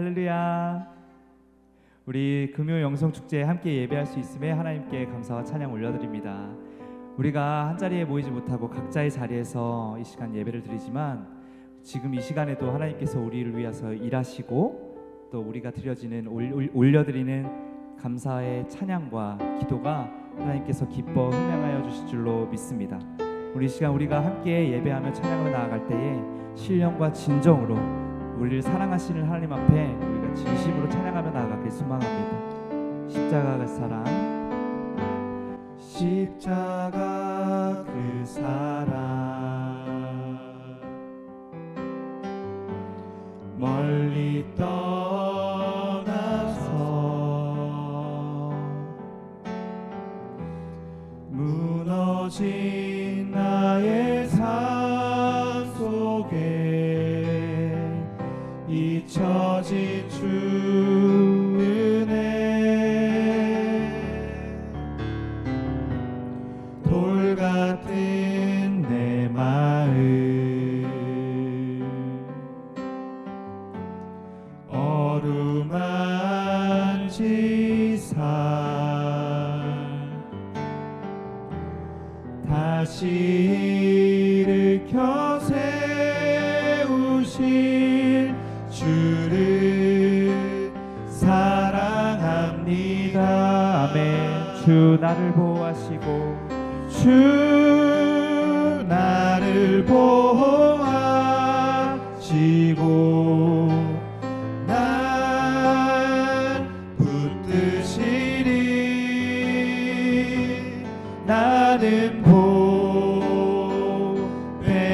할렐루야. 우리 금요 영성축제에 함께 예배할 수 있음에 하나님께 감사와 찬양 올려드립니다. 우리가 한자리에 모이지 못하고 각자의 자리에서 이 시간 예배를 드리지만 지금 이 시간에도 하나님께서 우리를 위해서 일하시고 또 우리가 올려드리는 감사의 찬양과 기도가 하나님께서 기뻐 흥명하여 주실 줄로 믿습니다. 우리 이 시간 우리가 함께 예배하며 찬양으로 나아갈 때에 신령과 진정으로 우리를 사랑하시는 하나님 앞에 우리가 진심으로 찬양하며 나아가길 소망합니다. 십자가 사랑, 십자가 그 사랑, 멀리 떠나서 무너진 나의 삶 속에 잊혀진 주 은혜, 돌 같은 내 마음 어루만지사 다시 일으켜 세우실 주를 사랑합니다. 아멘. 주 나를 보호하시고, 주 나를 보호하시고 날 붙드시리. 나는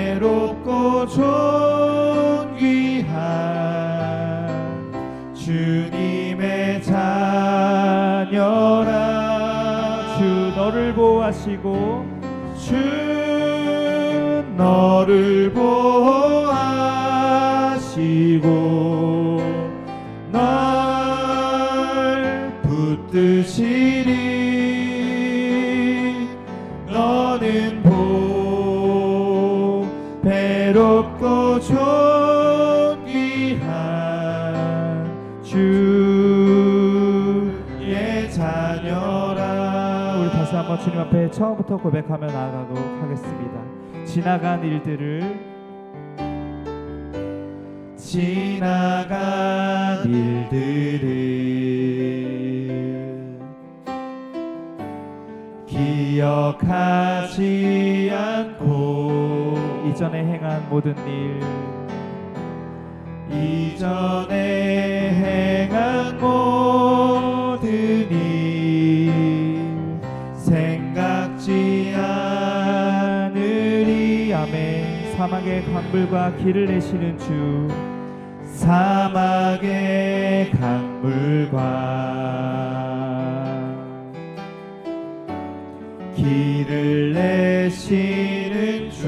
보배롭고 존귀한 주님의 자녀라. 주 너를 보호하시고, 주 너를 보호하시고 널 붙드시리. 너는 보배롭고 존귀한 주의 자녀라. 우리 다시 한번 주님 앞에 처음부터 고백하며 나아가도록 하겠습니다. 지나간 일들을 기억하지 않고 이전에 행한 모든 일, 이전에 행한 모든 일 생각지 않으리. 아멘. 사막의 강물과 길을 내시는 주, 사막의 강물과 길을 내시는 주,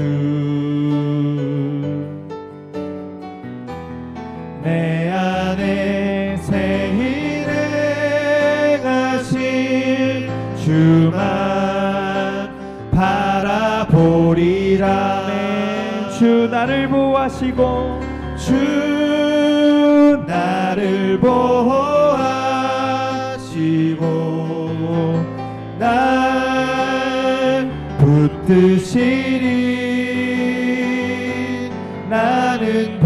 내 안에 새 일에 가실 주만 바라보리라. 주 나를 보호하시고, 주 나를 보호하시고 날 붙드시리. 나는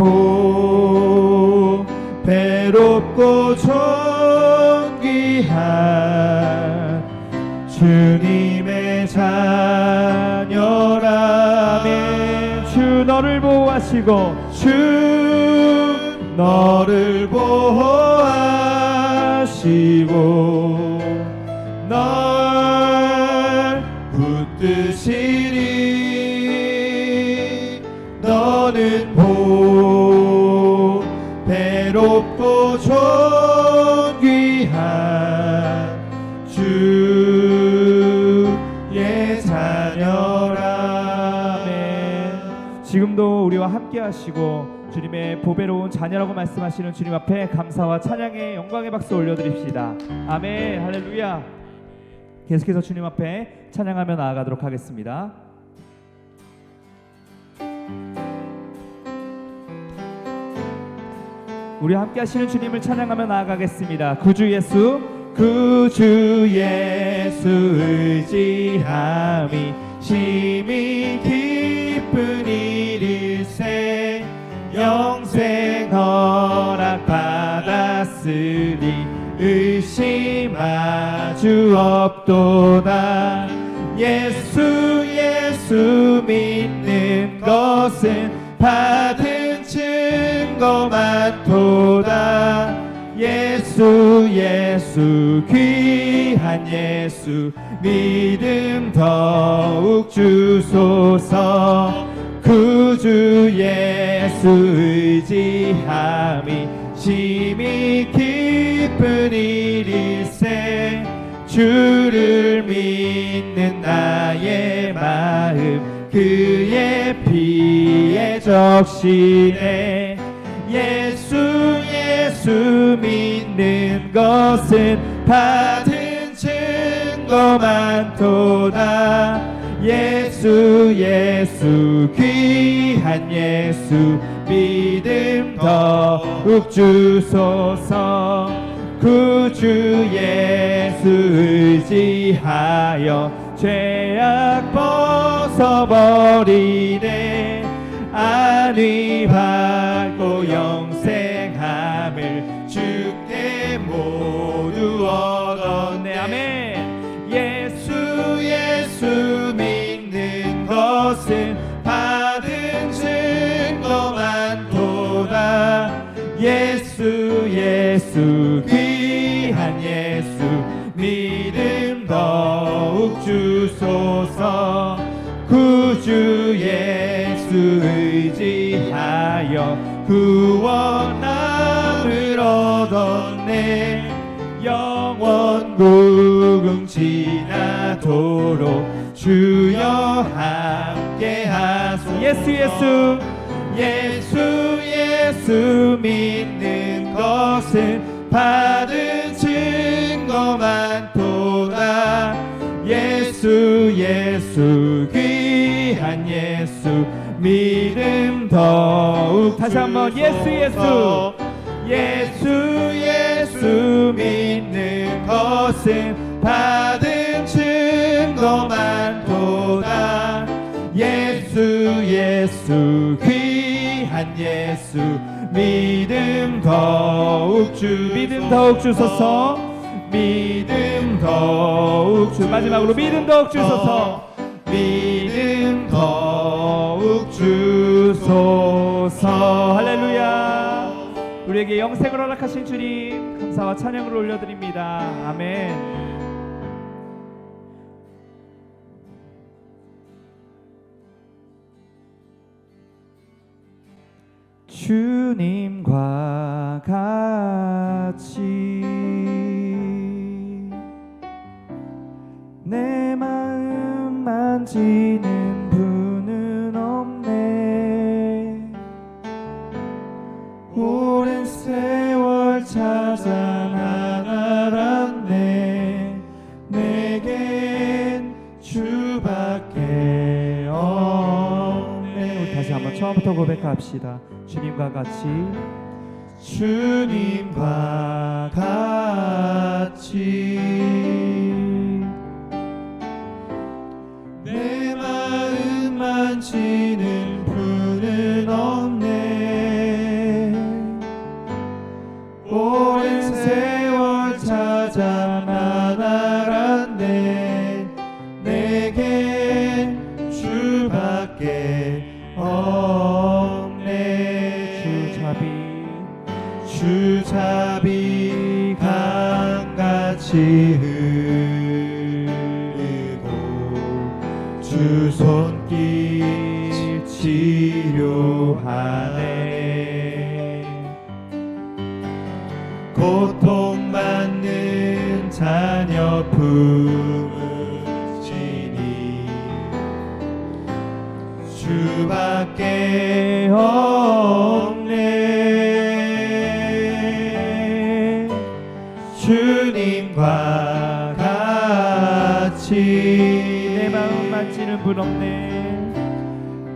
보배롭고 존귀한 주님의 자녀라. 아멘. 주 너를 보호하시고, 주 너를 보호하시고 널 붙드시리. 너는 보배롭고 존귀한 주의 자녀라. 아멘. 지금도 우리와 함께 하시고 주님의 보배로운 자녀라고 말씀하시는 주님 앞에 감사와 찬양의 영광의 박수 올려드립시다. 아멘. 할렐루야. 계속해서 주님 앞에 찬양하며 나아가도록 하겠습니다. 우리 함께 하시는 주님을 찬양하며 나아가겠습니다. 구주 예수, 구주 예수 의지함이 심히 기쁜 일일세. 영생 허락 받았으리 의심하주 없도다. 예수 예수 믿는 것은 받은 증거 많도다. 예수 예수 귀한 예수 믿음 더욱 주소서. 구주 예수 의지함이 심히 기쁜 일일세. 주를 믿는 나의 마음 그의 피에 적시네. 예수 예수 믿는 것은 받은 증거 많도다. 예수 예수 귀한 예수 믿음 더욱 주소서. 구주 예수 의지하여 죄악 벗어버리네. 안위 받고 영생함을 주께 모두 얻었네. 아멘. 예수 예수 믿는 것은 받은 증거 많도다. 예수 예수 귀한 예수 믿음 더욱 주소서. 구주 예수 의지하여 구원함을 얻었네. 영원 구금 지나도록 주여 함께 하소서. 예수 예수 예수 예수 믿는 것은 받은 증거 많도다. 예수 예수 귀한 예수 믿음 더욱 다시 한번 예수 예수 예수 예수 믿는 것은 받은 증거 많도다. 예수 예수 귀한 예수 믿음 더욱 주소서. 믿음 더욱 주 마지막으로 믿음 더욱 주소서. 믿음 더욱 주소서. 할렐루야. 우리에게 영생을 허락하신 주님 감사와 찬양을 올려드립니다. 아멘. 주님과 같이 내 마음 만지는 분은 없네. 오랜 세월 찾아 난 알았네. 내겐 주밖에 없네. 우리 다시 한번 처음부터 고백합시다. 주님과 같이 주님과 같이 내 마음 만지는 분은 없네. 오랜 세월 찾아 난 알았네. 내겐 주밖에 없네. 주자비 강같이 흐르고 주 손길 치료하네. 고통받는 자녀 품으시니 주밖에 없네. 주님과 같이 내 마음 만지는 분 없네.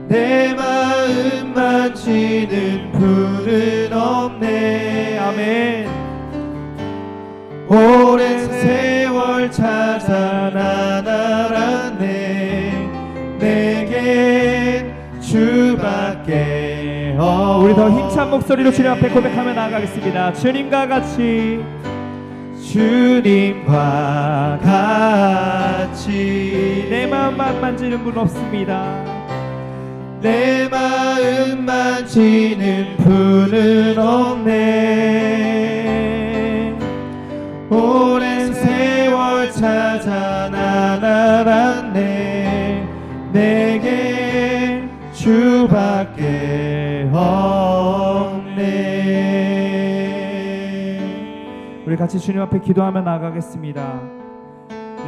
내 마음 만지는 분은 없네. 주밖에 우리 더 힘찬 목소리로 주님 앞에 고백하며 나아가겠습니다. 주님과 같이 주님과 같이 내 마음만 만지는 분 없습니다. 내 마음 만지는 분은 없네. 오랜 세월 찾아 난 알았네. 내게 주밖에 없네. 우리 같이 주님 앞에 기도하며 나아가겠습니다.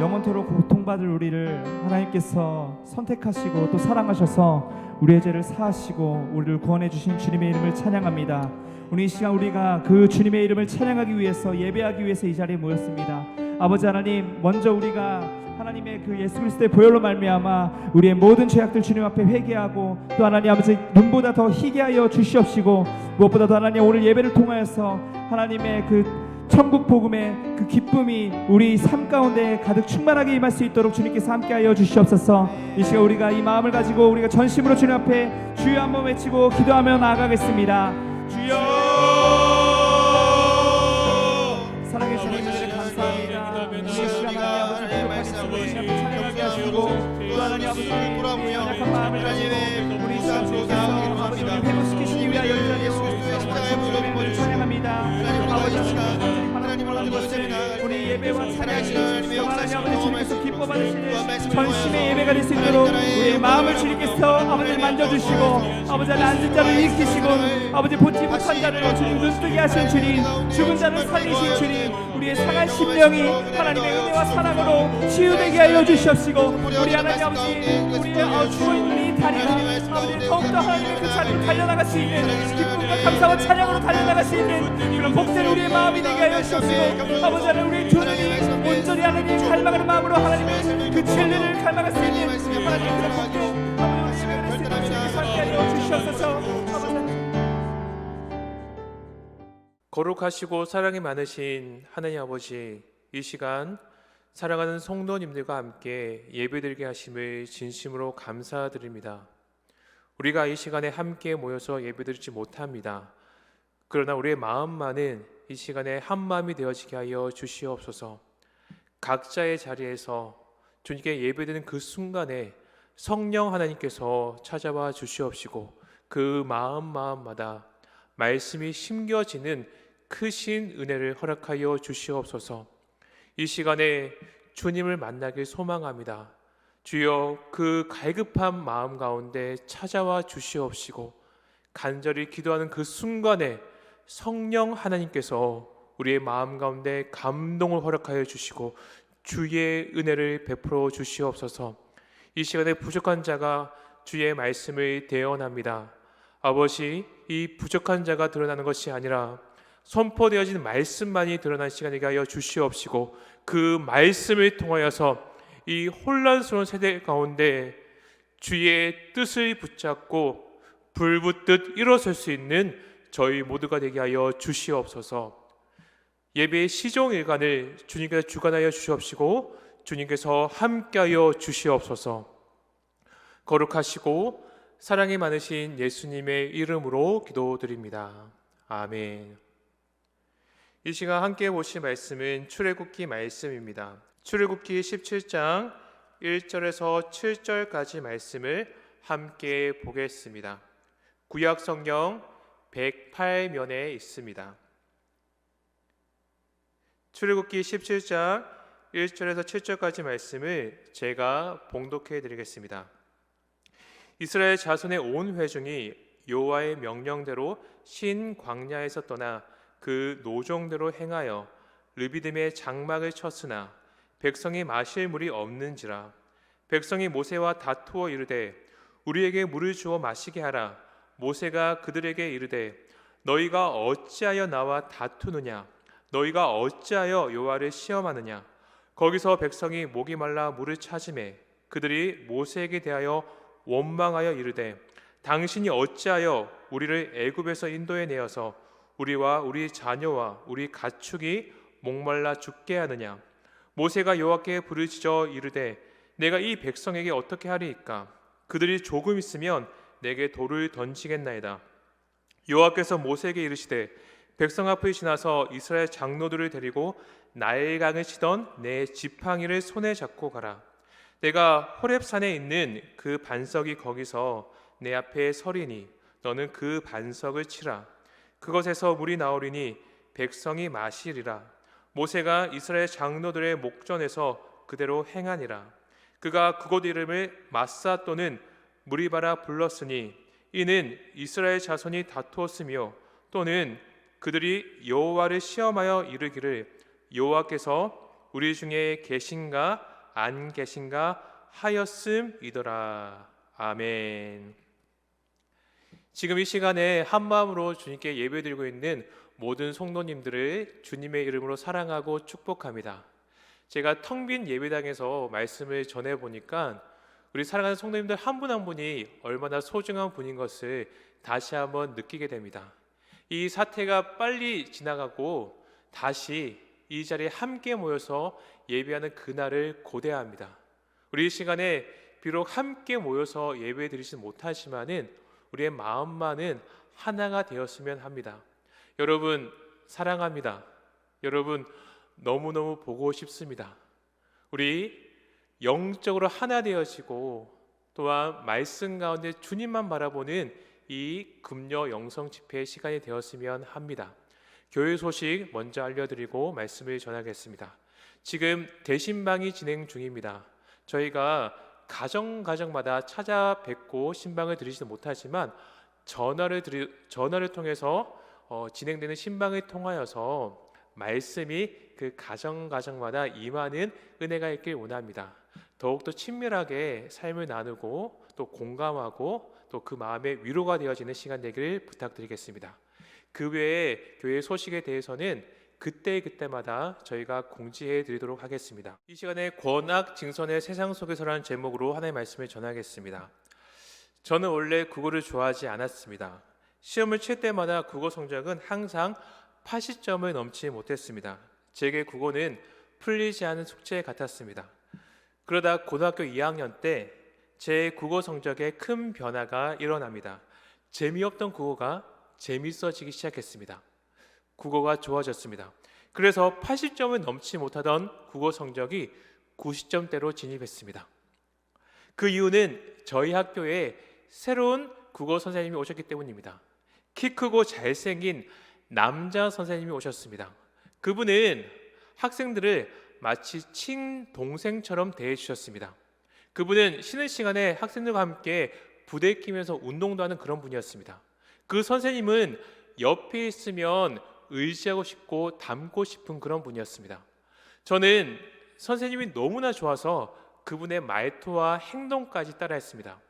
영원토록 고통받을 우리를 하나님께서 선택하시고 또 사랑하셔서 우리의 죄를 사하시고 우리를 구원해 주신 주님의 이름을 찬양합니다. 오늘 이 시간 우리가 그 주님의 이름을 찬양하기 위해서, 예배하기 위해서 이 자리에 모였습니다. 아버지 하나님, 먼저 우리가 하나님의 그 예수 그리스도의 보혈로 말미암아 우리의 모든 죄악들 주님 앞에 회개하고, 또 하나님 아버지 눈보다 더 희게 하여 주시옵시고, 무엇보다도 하나님 오늘 예배를 통하여서 하나님의 그 천국 복음의 그 기쁨이 우리 삶 가운데 가득 충만하게 임할 수 있도록 주님께서 함께하여 주시옵소서. 이 시간 우리가 이 마음을 가지고 우리가 전심으로 주님 앞에 주여 한번 외치고 기도하며 나아가겠습니다. 주여! 사랑해 주님 감사합니다. 우리 시간 하나님 아버지 부족한 있음을 주님 앞에 찬양하게 하시고, 또 하나님 아버지 연약한 마음을 가지고 우리 시간 주께서 아버지를 회복시키시기 위하여 이 자리에 오셨습니다. 찬양합니다. 아버지 하나님을 하는 것을 우리 예배와 찬양이 하나님 아버지 주님께서 기뻐 받으시는 전심의 예배가 될 수 있도록 우리의 마음을 주님께서 아버지 만져주시고, 아버지 앉은 자를 일으키시고, 아버지 보지 못한 자를 주님 눈뜨게 하신 주님, 죽은 자를 살리신 주님, 우리의 상한 심령이 하나님의 은혜와 사랑으로 치유되게 하여 주시옵시고, 우리 하나님 아버지 우리의 죽어있는 이 다리를 아버지 더욱더 하나님의 그 자리로 달려나갈 수 있는 기쁨과 감사와 찬양으로 달려나갈 수 있는 그런 복된 우리의 마음이 되게 하여 주시옵시고, 아버지 하나님 우리의 두 눈이 온전히 하나님의 갈망하는 마음으로 하나님의 그 진리를 갈망할 수 있는 하나님의 그런 복된 아버지 시간을 할 수 있는 주님께서 함께하여 주시옵소서. 거룩하시고 사랑이 많으신 하나님 아버지, 이 시간 사랑하는 성도님들과 함께 예배드리게 하심을 진심으로 감사드립니다. 우리가 이 시간에 함께 모여서 예배드리지 못합니다. 그러나 우리의 마음만은 이 시간에 한 마음이 되어지게 하여 주시옵소서. 각자의 자리에서 주님께 예배드리는 그 순간에 성령 하나님께서 찾아와 주시옵시고, 그 마음마다 말씀이 심겨지는 크신 은혜를 허락하여 주시옵소서. 이 시간에 주님을 만나길 소망합니다. 주여, 그 갈급한 마음 가운데 찾아와 주시옵시고, 간절히 기도하는 그 순간에 성령 하나님께서 우리의 마음 가운데 감동을 허락하여 주시고 주의 은혜를 베풀어 주시옵소서. 이 시간에 부족한 자가 주의 말씀을 대언합니다. 아버지, 이 부족한 자가 드러나는 것이 아니라 선포되어진 말씀만이 드러난 시간이게 하여 주시옵시고, 그 말씀을 통하여서 이 혼란스러운 세대 가운데 주의 뜻을 붙잡고 불붙듯 일어설 수 있는 저희 모두가 되게 하여 주시옵소서. 예배의 시종일관을 주님께서 주관하여 주시옵시고, 주님께서 함께하여 주시옵소서. 거룩하시고 사랑이 많으신 예수님의 이름으로 기도드립니다. 아멘. 이 시간 함께 보실 말씀은 출애굽기 말씀입니다. 출애굽기 17장 1절에서 7절까지 말씀을 함께 보겠습니다. 구약 성경 108면에 있습니다. 출애굽기 17장 1절에서 7절까지 말씀을 제가 봉독해 드리겠습니다. 이스라엘 자손의 온 회중이 여호와의 명령대로 신 광야에서 떠나 그 노종대로 행하여 르비딤의 장막을 쳤으나 백성이 마실 물이 없는지라. 백성이 모세와 다투어 이르되 우리에게 물을 주어 마시게 하라. 모세가 그들에게 이르되 너희가 어찌하여 나와 다투느냐? 너희가 어찌하여 여호와를 시험하느냐? 거기서 백성이 목이 말라 물을 찾으매 그들이 모세에게 대하여 원망하여 이르되 당신이 어찌하여 우리를 애굽에서 인도해 내어서 우리와 우리 자녀와 우리 가축이 목말라 죽게 하느냐? 모세가 여호와께 부르짖어 이르되 내가 이 백성에게 어떻게 하리이까? 그들이 조금 있으면 내게 돌을 던지겠나이다. 여호와께서 모세에게 이르시되 백성 앞을 지나서 이스라엘 장로들을 데리고 나일강을 치던 내 지팡이를 손에 잡고 가라. 내가 호렙산에 있는 그 반석이 거기서 내 앞에 서리니 너는 그 반석을 치라. 그것에서 물이 나오리니 백성이 마시리라. 모세가 이스라엘 장로들의 목전에서 그대로 행하니라. 그가 그곳 이름을 마사 또는 무리바라 불렀으니 이는 이스라엘 자손이 다투었으며 또는 그들이 여호와를 시험하여 이르기를 여호와께서 우리 중에 계신가 안 계신가 하였음이더라. 아멘. 지금 이 시간에 한마음으로 주님께 예배드리고 있는 모든 성도님들을 주님의 이름으로 사랑하고 축복합니다. 제가 텅 빈 예배당에서 말씀을 전해보니까 우리 사랑하는 성도님들 한 분 한 분이 얼마나 소중한 분인 것을 다시 한번 느끼게 됩니다. 이 사태가 빨리 지나가고 다시 이 자리에 함께 모여서 예배하는 그날을 고대합니다. 우리 이 시간에 비록 함께 모여서 예배 드리지 못하지만은 우리의 마음만은 하나가 되었으면 합니다. 여러분 사랑합니다. 여러분 너무너무 보고 싶습니다. 우리 영적으로 하나 되어지고 또한 말씀 가운데 주님만 바라보는 이 금요 영성 집회의 시간이 되었으면 합니다. 교회 소식 먼저 알려드리고 말씀을 전하겠습니다. 지금 대신방이 진행 중입니다. 저희가 가정마다 찾아뵙고 신방을 드리지도 못하지만 전화를 통해서 진행되는 신방을 통하여서 말씀이 그 가정마다 임하는 은혜가 있길 원합니다. 더욱더 친밀하게 삶을 나누고 또 공감하고 또 그 마음의 위로가 되어지는 시간 되기를 부탁드리겠습니다. 그 외에 교회 소식에 대해서는 그때마다 저희가 공지해 드리도록 하겠습니다. 이 시간에 권악 징선의 세상 속에서라는 제목으로 하나님의 말씀을 전하겠습니다. 저는 원래 국어를 좋아하지 않았습니다. 시험을 칠 때마다 국어 성적은 항상 80점을 넘지 못했습니다. 제게 국어는 풀리지 않은 숙제 같았습니다. 그러다 고등학교 2학년 때 제 국어 성적에 큰 변화가 일어납니다. 재미없던 국어가 재밌어지기 시작했습니다. 국어가 좋아졌습니다. 그래서 80점을 넘지 못하던 국어 성적이 90점대로 진입했습니다. 그 이유는 저희 학교에 새로운 국어 선생님이 오셨기 때문입니다. 키 크고 잘생긴 남자 선생님이 오셨습니다. 그분은 학생들을 마치 친동생처럼 대해주셨습니다. 그분은 쉬는 시간에 학생들과 함께 부대끼면서 운동도 하는 그런 분이었습니다. 그 선생님은 옆에 있으면 의지하고 싶고 닮고 싶은 그런 분이었습니다. 저는 선생님이 너무나 좋아서 그분의 말투와 행동까지 따라했습니다.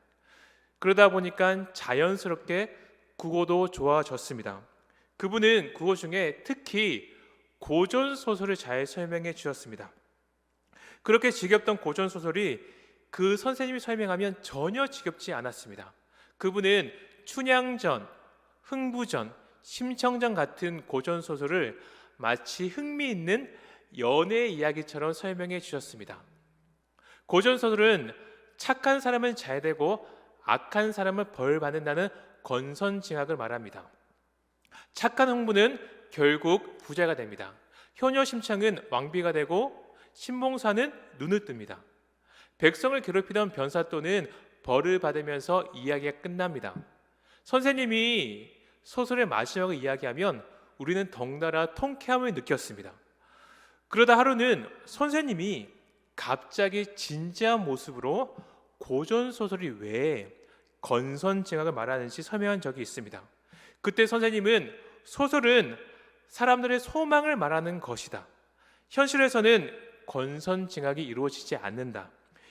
그러다 보니까 자연스럽게 국어도 좋아졌습니다. 그분은 국어 중에 특히 고전소설을 잘 설명해 주셨습니다. 그렇게 지겹던 고전소설이 그 선생님이 설명하면 전혀 지겹지 않았습니다. 그분은 춘향전, 흥부전, 심청전 같은 고전소설을 마치 흥미있는 연애 이야기처럼 설명해 주셨습니다. 고전소설은 착한 사람은 잘 되고 악한 사람은 벌 받는다는 건선징악을 말합니다. 착한 흥부는 결국 부자가 됩니다. 효녀심창은 왕비가 되고 신봉사는 눈을 뜹니다. 백성을 괴롭히던 변사또는 벌을 받으면서 이야기가 끝납니다. 선생님이 소설의 마지막을 이야기하면 우리는 덩달아 통쾌함을 느꼈습니다. 그러다 하루는 선생님이 갑자기 진지한 모습으로 고전소설이 왜 건선징악을 말하는지 설명한 적이 있습니다. 그때 선생님은 소설은 사람들의 소망을 말하는 것이다. 현실에서는 건선징악이 이루어지지 않는다.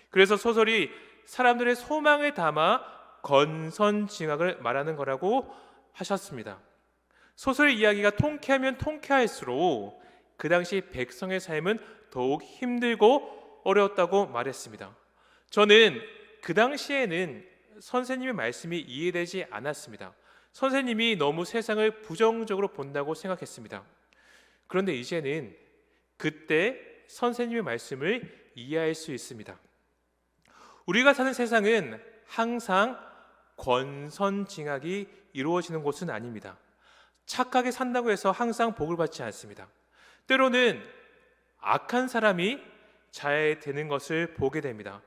그래서 소설이 사람들의 소망을 담아 건선징악을 말하는 거라고 하셨습니다. 소설의 이야기가 통쾌하면 통쾌할수록 그 당시 백성의 삶은 더욱 힘들고 어려웠다고 말했습니다. 저는 그 당시에는 선생님의 말씀이 이해되지 않았습니다. 선생님이 너무 세상을 부정적으로 본다고 생각했습니다. 그런데 이제는 그때 선생님의 말씀을 이해할 수 있습니다. 우리가 사는 세상은 항상 권선징악이 이루어지는 곳은 아닙니다. 착하게 산다고 해서 항상 복을 받지 않습니다. 때로는 악한 사람이 잘 되는 것을 보게 됩니다.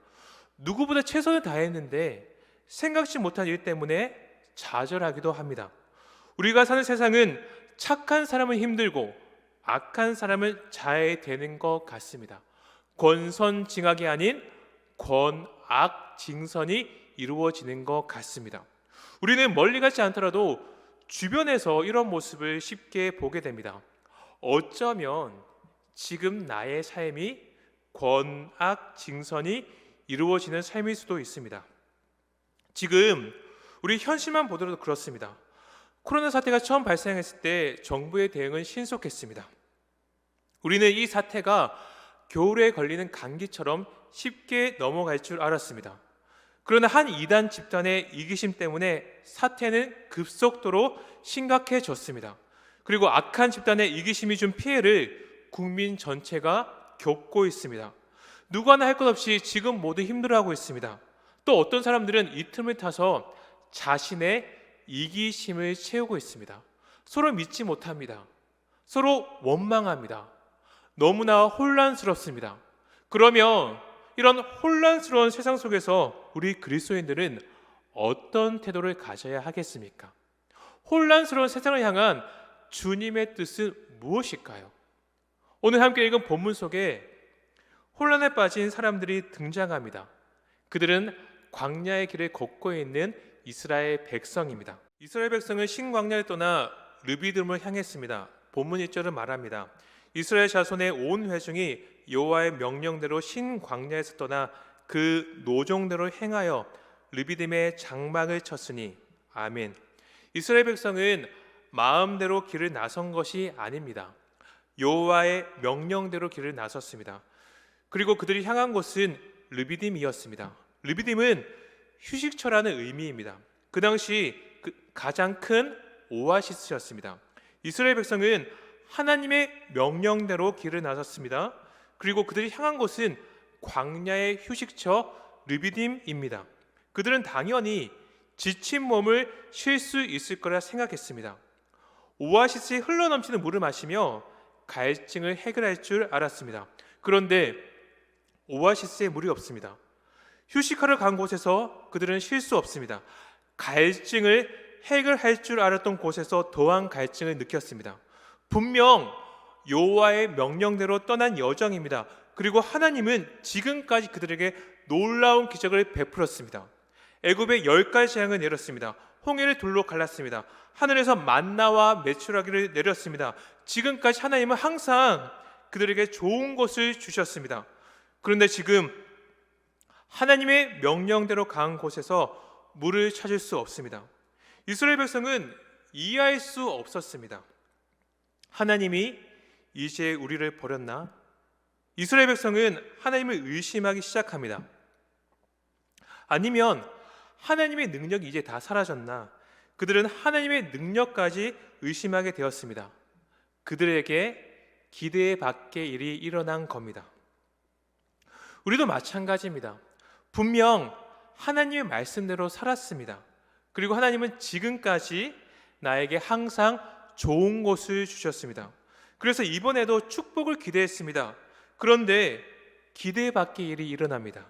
누구보다 최선을 다했는데 생각지 못한 일 때문에 좌절하기도 합니다. 우리가 사는 세상은 착한 사람은 힘들고 악한 사람은 잘 되는 것 같습니다. 권선징악이 아닌 권악징선이 이루어지는 것 같습니다. 우리는 멀리 가지 않더라도 주변에서 이런 모습을 쉽게 보게 됩니다. 어쩌면 지금 나의 삶이 권악징선이 이루어지는 삶일 수도 있습니다. 지금 우리 현실만 보더라도 그렇습니다. 코로나 사태가 처음 발생했을 때 정부의 대응은 신속했습니다. 우리는 이 사태가 겨울에 걸리는 감기처럼 쉽게 넘어갈 줄 알았습니다. 그러나 한 이단 집단의 이기심 때문에 사태는 급속도로 심각해졌습니다. 그리고 악한 집단의 이기심이 준 피해를 국민 전체가 겪고 있습니다. 누구 하나 할 것 없이 지금 모두 힘들어하고 있습니다. 또 어떤 사람들은 이 틈을 타서 자신의 이기심을 채우고 있습니다. 서로 믿지 못합니다. 서로 원망합니다. 너무나 혼란스럽습니다. 그러면 이런 혼란스러운 세상 속에서 우리 그리스도인들은 어떤 태도를 가져야 하겠습니까? 혼란스러운 세상을 향한 주님의 뜻은 무엇일까요? 오늘 함께 읽은 본문 속에 혼란에 빠진 사람들이 등장합니다. 그들은 광야의 길을 걷고 있는 이스라엘 백성입니다. 이스라엘 백성은 신광야를 떠나 르비딤을 향했습니다. 본문 1절은 말합니다. 이스라엘 자손의 온 회중이 여호와의 명령대로 신광야에서 떠나 그 노종대로 행하여 르비딤의 장막을 쳤으니 아멘. 이스라엘 백성은 마음대로 길을 나선 것이 아닙니다. 여호와의 명령대로 길을 나섰습니다. 그리고 그들이 향한 곳은 르비딤이었습니다. 르비딤은 휴식처라는 의미입니다. 그 당시 가장 큰 오아시스였습니다. 이스라엘 백성은 하나님의 명령대로 길을 나섰습니다. 그리고 그들이 향한 곳은 광야의 휴식처 르비딤입니다. 그들은 당연히 지친 몸을 쉴 수 있을 거라 생각했습니다. 오아시스에 흘러넘치는 물을 마시며 갈증을 해결할 줄 알았습니다. 그런데 오아시스에 물이 없습니다. 휴식하러 간 곳에서 그들은 쉴 수 없습니다. 갈증을 해결할 줄 알았던 곳에서 더한 갈증을 느꼈습니다. 분명 여호와의 명령대로 떠난 여정입니다. 그리고 하나님은 지금까지 그들에게 놀라운 기적을 베풀었습니다. 애굽에 10가지 재앙을 내렸습니다. 홍해를 둘로 갈랐습니다. 하늘에서 만나와 메추라기를 내렸습니다. 지금까지 하나님은 항상 그들에게 좋은 것을 주셨습니다. 그런데 지금 하나님의 명령대로 간 곳에서 물을 찾을 수 없습니다. 이스라엘 백성은 이해할 수 없었습니다. 하나님이 이제 우리를 버렸나? 이스라엘 백성은 하나님을 의심하기 시작합니다. 아니면 하나님의 능력이 이제 다 사라졌나? 그들은 하나님의 능력까지 의심하게 되었습니다. 그들에게 기대 밖의 일이 일어난 겁니다. 우리도 마찬가지입니다. 분명 하나님의 말씀대로 살았습니다. 그리고 하나님은 지금까지 나에게 항상 좋은 것을 주셨습니다. 그래서 이번에도 축복을 기대했습니다. 그런데 기대 밖의 일이 일어납니다.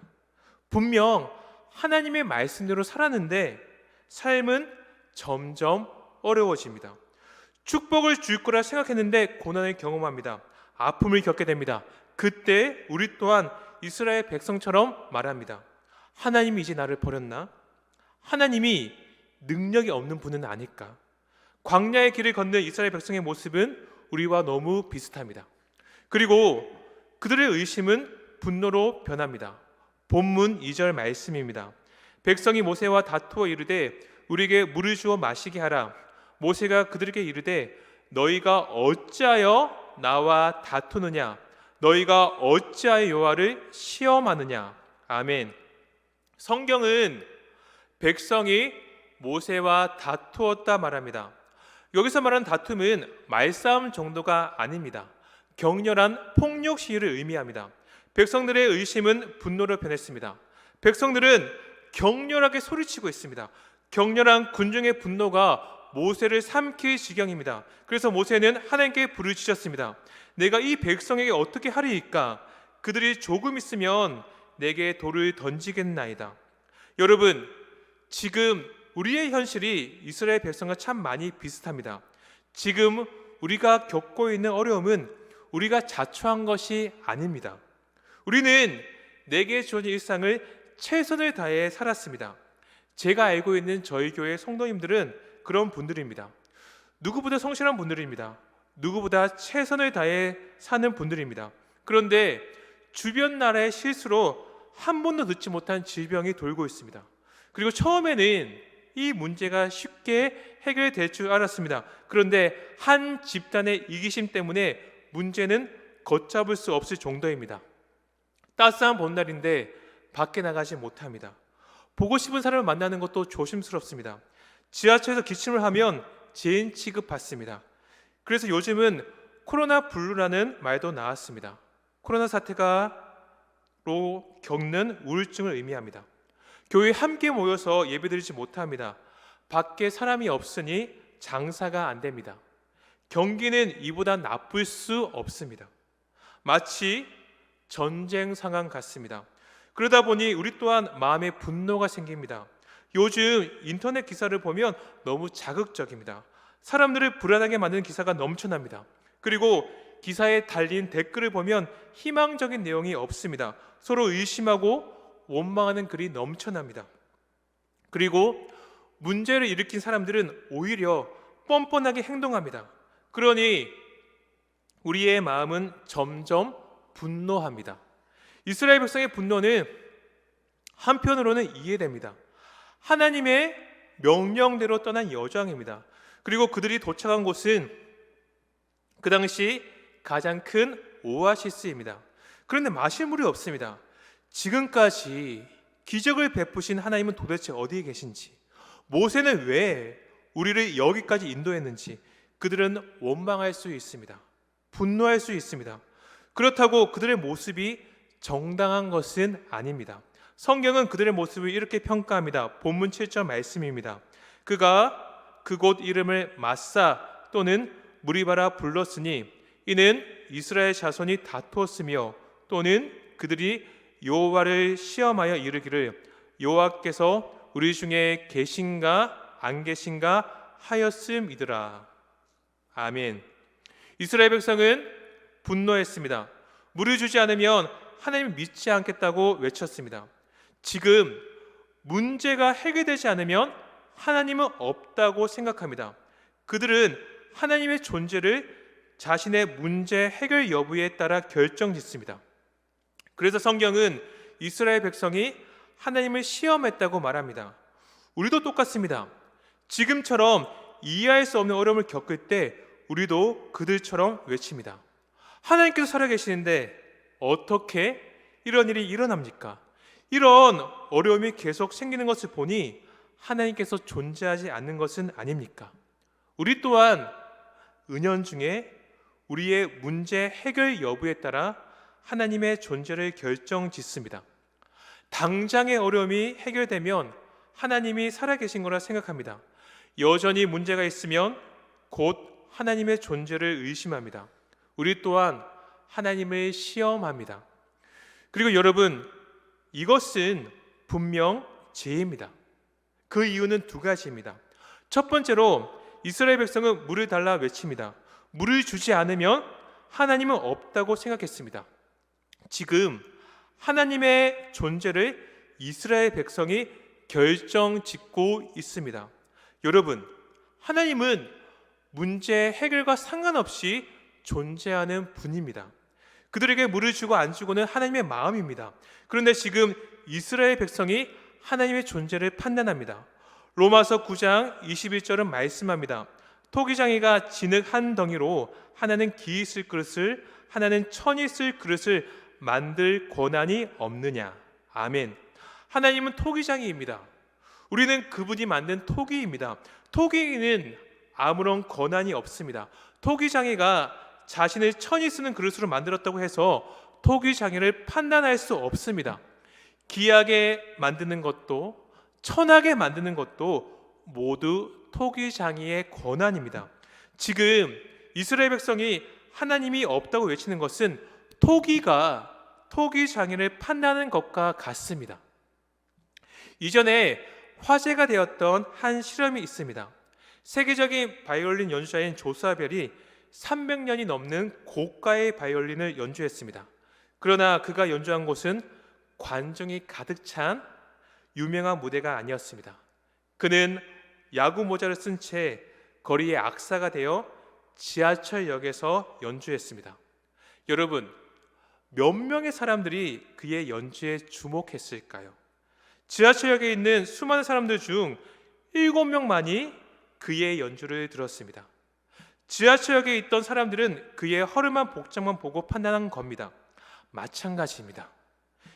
분명 하나님의 말씀대로 살았는데 삶은 점점 어려워집니다. 축복을 줄 거라 생각했는데 고난을 경험합니다. 아픔을 겪게 됩니다. 그때 우리 또한 이스라엘 백성처럼 말합니다. 하나님이 이제 나를 버렸나? 하나님이 능력이 없는 분은 아닐까? 광야의 길을 걷는 이스라엘 백성의 모습은 우리와 너무 비슷합니다. 그리고 그들의 의심은 분노로 변합니다. 본문 2절 말씀입니다. 백성이 모세와 다투어 이르되 우리에게 물을 주어 마시게 하라. 모세가 그들에게 이르되 너희가 어찌하여 나와 다투느냐? 너희가 어찌하여 여호와를 시험하느냐? 아멘. 성경은 백성이 모세와 다투었다 말합니다. 여기서 말하는 다툼은 말싸움 정도가 아닙니다. 격렬한 폭력 시위를 의미합니다. 백성들의 의심은 분노로 변했습니다. 백성들은 격렬하게 소리치고 있습니다. 격렬한 군중의 분노가 모세를 삼킬 지경입니다. 그래서 모세는 하나님께 부르짖었습니다. 내가 이 백성에게 어떻게 하리이까? 그들이 조금 있으면 내게 돌을 던지겠나이다. 여러분, 지금 우리의 현실이 이스라엘 백성과 참 많이 비슷합니다. 지금 우리가 겪고 있는 어려움은 우리가 자초한 것이 아닙니다. 우리는 내게 주어진 일상을 최선을 다해 살았습니다. 제가 알고 있는 저희 교회 성도님들은 그런 분들입니다. 누구보다 성실한 분들입니다. 누구보다 최선을 다해 사는 분들입니다. 그런데 주변 나라의 실수로 한 번도 듣지 못한 질병이 돌고 있습니다. 그리고 처음에는 이 문제가 쉽게 해결될 줄 알았습니다. 그런데 한 집단의 이기심 때문에 문제는 걷잡을 수 없을 정도입니다. 따스한 봄날인데 밖에 나가지 못합니다. 보고 싶은 사람을 만나는 것도 조심스럽습니다. 지하철에서 기침을 하면 재인 취급받습니다. 그래서 요즘은 코로나 블루라는 말도 나왔습니다. 코로나 사태가로 겪는 우울증을 의미합니다. 교회에 함께 모여서 예배드리지 못합니다. 밖에 사람이 없으니 장사가 안 됩니다. 경기는 이보다 나쁠 수 없습니다. 마치 전쟁 상황 같습니다. 그러다 보니 우리 또한 마음에 분노가 생깁니다. 요즘 인터넷 기사를 보면 너무 자극적입니다. 사람들을 불안하게 만드는 기사가 넘쳐납니다. 그리고 기사에 달린 댓글을 보면 희망적인 내용이 없습니다. 서로 의심하고 원망하는 글이 넘쳐납니다. 그리고 문제를 일으킨 사람들은 오히려 뻔뻔하게 행동합니다. 그러니 우리의 마음은 점점 분노합니다. 이스라엘 백성의 분노는 한편으로는 이해됩니다. 하나님의 명령대로 떠난 여정입니다. 그리고 그들이 도착한 곳은 그 당시 가장 큰 오아시스입니다. 그런데 마실 물이 없습니다. 지금까지 기적을 베푸신 하나님은 도대체 어디에 계신지, 모세는 왜 우리를 여기까지 인도했는지 그들은 원망할 수 있습니다. 분노할 수 있습니다. 그렇다고 그들의 모습이 정당한 것은 아닙니다. 성경은 그들의 모습을 이렇게 평가합니다. 본문 7절 말씀입니다. 그가 그곳 이름을 마사 또는 무리바라 불렀으니 이는 이스라엘 자손이 다투었으며 또는 그들이 여호와를 시험하여 이르기를 여호와께서 우리 중에 계신가 안 계신가 하였음이더라. 아멘. 이스라엘 백성은 분노했습니다. 물을 주지 않으면 하나님을 믿지 않겠다고 외쳤습니다. 지금 문제가 해결되지 않으면 하나님은 없다고 생각합니다. 그들은 하나님의 존재를 자신의 문제 해결 여부에 따라 결정짓습니다. 그래서 성경은 이스라엘 백성이 하나님을 시험했다고 말합니다. 우리도 똑같습니다. 지금처럼 이해할 수 없는 어려움을 겪을 때 우리도 그들처럼 외칩니다. 하나님께서 살아계시는데 어떻게 이런 일이 일어납니까? 이런 어려움이 계속 생기는 것을 보니 하나님께서 존재하지 않는 것은 아닙니까? 우리 또한 은연중에 우리의 문제 해결 여부에 따라 하나님의 존재를 결정짓습니다. 당장의 어려움이 해결되면 하나님이 살아계신 거라 생각합니다. 여전히 문제가 있으면 곧 하나님의 존재를 의심합니다. 우리 또한 하나님을 시험합니다. 그리고 여러분, 이것은 분명 죄입니다. 그 이유는 두 가지입니다. 첫 번째로 이스라엘 백성은 물을 달라 외칩니다. 물을 주지 않으면 하나님은 없다고 생각했습니다. 지금 하나님의 존재를 이스라엘 백성이 결정짓고 있습니다. 여러분, 하나님은 문제 해결과 상관없이 존재하는 분입니다. 그들에게 물을 주고 안 주고는 하나님의 마음입니다. 그런데 지금 이스라엘 백성이 하나님의 존재를 판단합니다. 로마서 9장 21절은 말씀합니다. 토기장이가 진흙 한 덩이로 하나는 기이 쓸 그릇을 하나는 천이 쓸 그릇을 만들 권한이 없느냐. 아멘. 하나님은 토기장이입니다. 우리는 그분이 만든 토기입니다. 토기는 아무런 권한이 없습니다. 토기장이가 자신을 천이 쓰는 그릇으로 만들었다고 해서 토기장이를 판단할 수 없습니다. 기하게 만드는 것도 천하게 만드는 것도 모두 토기장이의 권한입니다. 지금 이스라엘 백성이 하나님이 없다고 외치는 것은 토기장이를 판단하는 것과 같습니다. 이전에 화제가 되었던 한 실험이 있습니다. 세계적인 바이올린 연주자인 조사벨이 300년이 넘는 고가의 바이올린을 연주했습니다. 그러나 그가 연주한 곳은 관중이 가득 찬 유명한 무대가 아니었습니다. 그는 야구 모자를 쓴 채 거리에 악사가 되어 지하철역에서 연주했습니다. 여러분, 몇 명의 사람들이 그의 연주에 주목했을까요? 지하철역에 있는 수많은 사람들 중 7명만이 그의 연주를 들었습니다. 지하철역에 있던 사람들은 그의 허름한 복장만 보고 판단한 겁니다. 마찬가지입니다.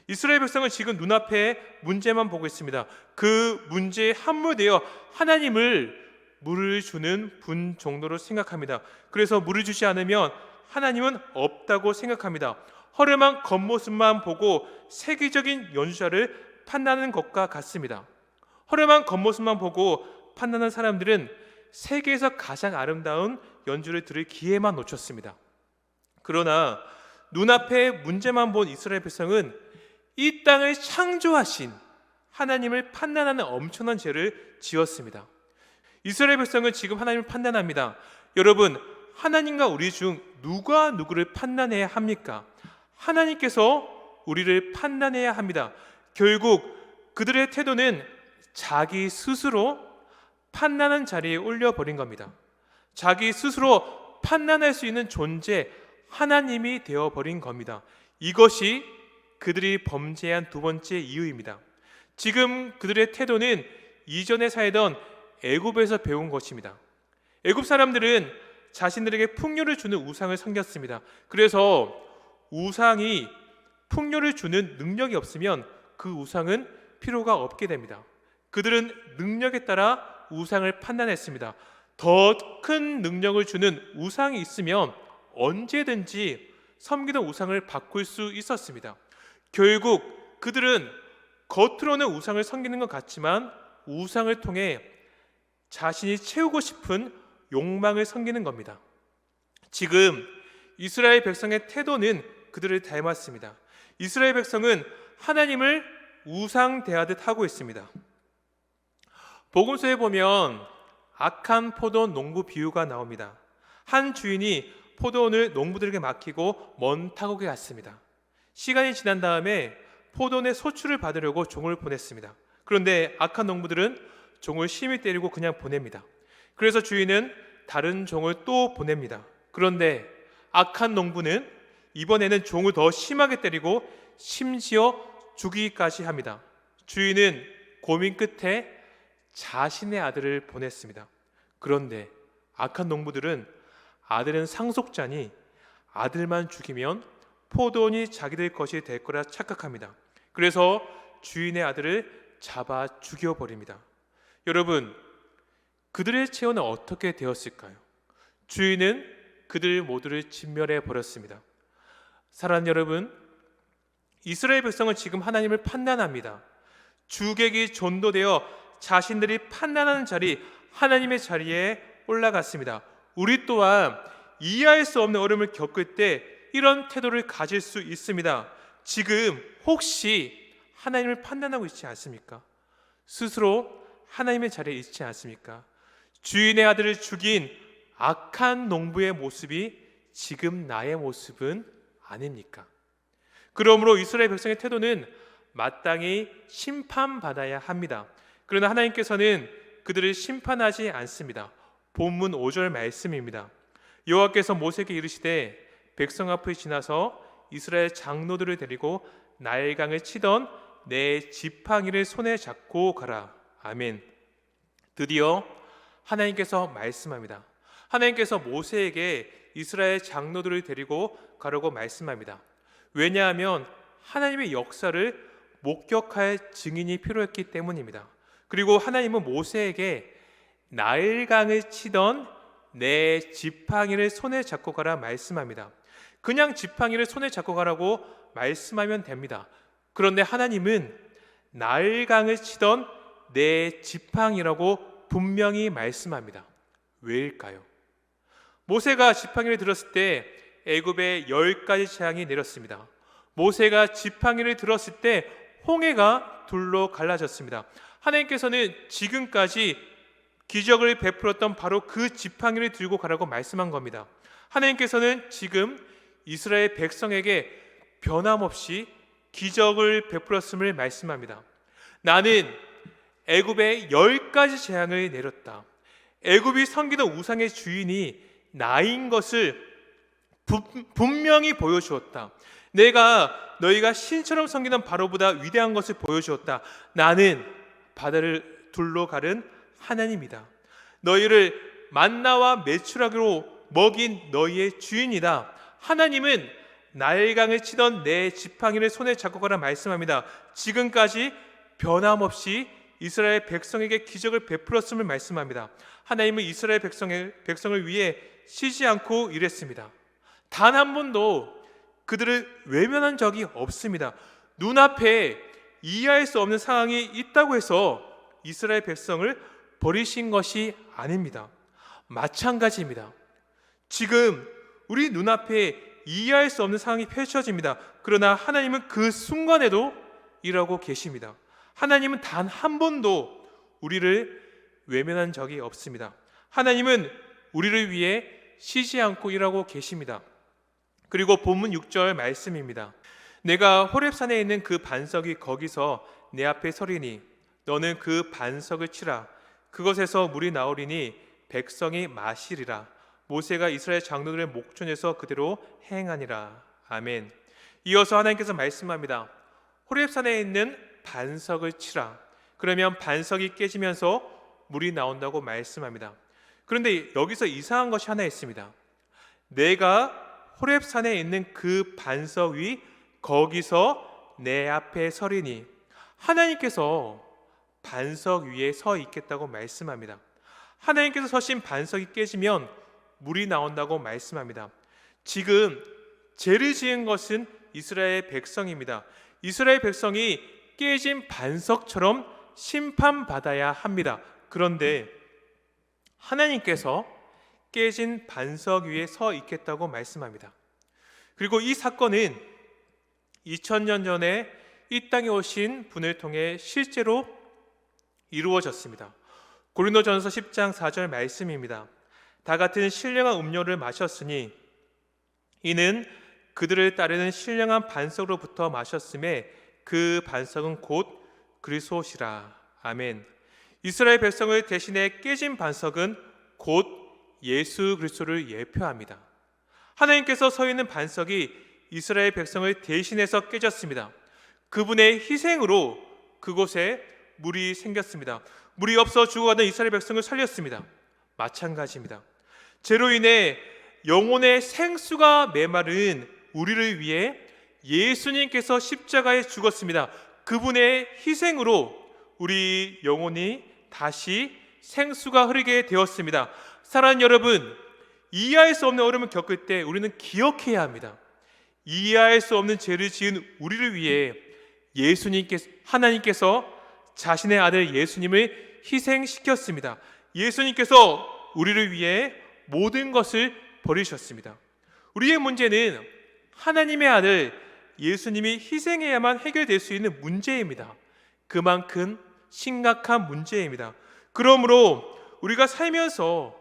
이스라엘 백성은 지금 눈앞에 문제만 보고 있습니다. 그 문제에 함몰되어 하나님을 물을 주는 분 정도로 생각합니다. 그래서 물을 주지 않으면 하나님은 없다고 생각합니다. 허름한 겉모습만 보고 세계적인 연주자를 판단하는 것과 같습니다. 허름한 겉모습만 보고 판단하는 사람들은 세계에서 가장 아름다운 연주를 들을 기회만 놓쳤습니다. 그러나 눈앞에 문제만 본 이스라엘 백성은 이 땅을 창조하신 하나님을 판단하는 엄청난 죄를 지었습니다. 이스라엘 백성은 지금 하나님을 판단합니다. 여러분, 하나님과 우리 중 누가 누구를 판단해야 합니까? 하나님께서 우리를 판단해야 합니다. 결국 그들의 태도는 자기 스스로 판단하는 자리에 올려버린 겁니다. 자기 스스로 판단할 수 있는 존재, 하나님이 되어버린 겁니다. 이것이 그들이 범죄한 두 번째 이유입니다. 지금 그들의 태도는 이전에 살던 애굽에서 배운 것입니다. 애굽 사람들은 자신들에게 풍요를 주는 우상을 섬겼습니다. 그래서 우상이 풍요를 주는 능력이 없으면 그 우상은 필요가 없게 됩니다. 그들은 능력에 따라 우상을 판단했습니다. 더 큰 능력을 주는 우상이 있으면 언제든지 섬기던 우상을 바꿀 수 있었습니다. 결국 그들은 겉으로는 우상을 섬기는 것 같지만 우상을 통해 자신이 채우고 싶은 욕망을 섬기는 겁니다. 지금 이스라엘 백성의 태도는 그들을 닮았습니다. 이스라엘 백성은 하나님을 우상 대하듯 하고 있습니다. 복음서에 보면 악한 포도원 농부 비유가 나옵니다. 한 주인이 포도원을 농부들에게 맡기고 먼 타국에 갔습니다. 시간이 지난 다음에 포도원의 소출을 받으려고 종을 보냈습니다. 그런데 악한 농부들은 종을 심히 때리고 그냥 보냅니다. 그래서 주인은 다른 종을 또 보냅니다. 그런데 악한 농부는 이번에는 종을 더 심하게 때리고 심지어 죽이기까지 합니다. 주인은 고민 끝에 자신의 아들을 보냈습니다. 그런데 악한 농부들은 아들은 상속자니 아들만 죽이면 포도원이 자기들 것이 될 거라 착각합니다. 그래서 주인의 아들을 잡아 죽여버립니다. 여러분, 그들의 체온은 어떻게 되었을까요? 주인은 그들 모두를 진멸해 버렸습니다. 사랑하는 여러분, 이스라엘 백성은 지금 하나님을 판단합니다. 주객이 전도되어 자신들이 판단하는 자리, 하나님의 자리에 올라갔습니다. 우리 또한 이해할 수 없는 어려움을 겪을 때 이런 태도를 가질 수 있습니다. 지금 혹시 하나님을 판단하고 있지 않습니까? 스스로 하나님의 자리에 있지 않습니까? 주인의 아들을 죽인 악한 농부의 모습이 지금 나의 모습은 아닙니까? 그러므로 이스라엘 백성의 태도는 마땅히 심판받아야 합니다. 그러나 하나님께서는 그들을 심판하지 않습니다. 본문 5절 말씀입니다. 여호와께서 모세에게 이르시되 백성 앞을 지나서 이스라엘 장로들을 데리고 나일강을 치던 내 지팡이를 손에 잡고 가라. 아멘. 드디어 하나님께서 말씀합니다. 하나님께서 모세에게 이스라엘 장로들을 데리고 가라고 말씀합니다. 왜냐하면 하나님의 역사를 목격할 증인이 필요했기 때문입니다. 그리고 하나님은 모세에게 나일강을 치던 내 지팡이를 손에 잡고 가라 말씀합니다. 그냥 지팡이를 손에 잡고 가라고 말씀하면 됩니다. 그런데 하나님은 나일강을 치던 내 지팡이라고 분명히 말씀합니다. 왜일까요? 모세가 지팡이를 들었을 때 애굽에 10가지 재앙이 내렸습니다. 모세가 지팡이를 들었을 때 홍해가 둘로 갈라졌습니다. 하나님께서는 지금까지 기적을 베풀었던 바로 그 지팡이를 들고 가라고 말씀한 겁니다. 하나님께서는 지금 이스라엘 백성에게 변함없이 기적을 베풀었음을 말씀합니다. 나는 애굽에 10가지 재앙을 내렸다. 애굽이 섬기던 우상의 주인이 나인 것을 분명히 보여주었다. 내가 너희가 신처럼 섬기던 바로보다 위대한 것을 보여주었다. 나는 바다를 둘로 가른 하나님이다. 너희를 만나와 메추라기로 먹인 너희의 주인이다. 하나님은 나일강을 치던 내 지팡이를 손에 잡고 가라 말씀합니다. 지금까지 변함없이 이스라엘 백성에게 기적을 베풀었음을 말씀합니다. 하나님은 이스라엘 백성을 위해 쉬지 않고 일했습니다. 단 한 번도 그들을 외면한 적이 없습니다. 눈앞에 이해할 수 없는 상황이 있다고 해서 이스라엘 백성을 버리신 것이 아닙니다. 마찬가지입니다. 지금 우리 눈앞에 이해할 수 없는 상황이 펼쳐집니다. 그러나 하나님은 그 순간에도 일하고 계십니다. 하나님은 단 한 번도 우리를 외면한 적이 없습니다. 하나님은 우리를 위해 쉬지 않고 일하고 계십니다. 그리고 본문 6절 말씀입니다. 내가 호렙산에 있는 그 반석이 거기서 내 앞에 서리니 너는 그 반석을 치라. 그것에서 물이 나오리니 백성이 마시리라. 모세가 이스라엘 장로들의 목전에서 그대로 행하니라. 아멘. 이어서 하나님께서 말씀합니다. 호렙산에 있는 반석을 치라. 그러면 반석이 깨지면서 물이 나온다고 말씀합니다. 그런데 여기서 이상한 것이 하나 있습니다. 내가 호렙산에 있는 그 반석 위 거기서 내 앞에 서리니, 하나님께서 반석 위에 서 있겠다고 말씀합니다. 하나님께서 서신 반석이 깨지면 물이 나온다고 말씀합니다. 지금 죄를 지은 것은 이스라엘 백성입니다. 이스라엘 백성이 깨진 반석처럼 심판받아야 합니다. 그런데 하나님께서 깨진 반석 위에 서 있겠다고 말씀합니다. 그리고 이 사건은 2000년 전에 이 땅에 오신 분을 통해 실제로 이루어졌습니다. 고린도전서 10장 4절 말씀입니다. 다 같은 신령한 음료를 마셨으니 이는 그들을 따르는 신령한 반석으로부터 마셨음에 그 반석은 곧 그리스도시라. 아멘. 이스라엘 백성을 대신해 깨진 반석은 곧 예수 그리스도를 예표합니다. 하나님께서 서 있는 반석이 이스라엘 백성을 대신해서 깨졌습니다. 그분의 희생으로 그곳에 물이 생겼습니다. 물이 없어 죽어가던 이스라엘 백성을 살렸습니다. 마찬가지입니다. 죄로 인해 영혼의 생수가 메마른 우리를 위해 예수님께서 십자가에 죽었습니다. 그분의 희생으로 우리 영혼이 다시 생수가 흐르게 되었습니다. 사랑하는 여러분, 이해할 수 없는 어려움을 겪을 때 우리는 기억해야 합니다. 이해할 수 없는 죄를 지은 우리를 위해 하나님께서 자신의 아들 예수님을 희생시켰습니다. 예수님께서 우리를 위해 모든 것을 버리셨습니다. 우리의 문제는 하나님의 아들 예수님이 희생해야만 해결될 수 있는 문제입니다. 그만큼 심각한 문제입니다. 그러므로 우리가 살면서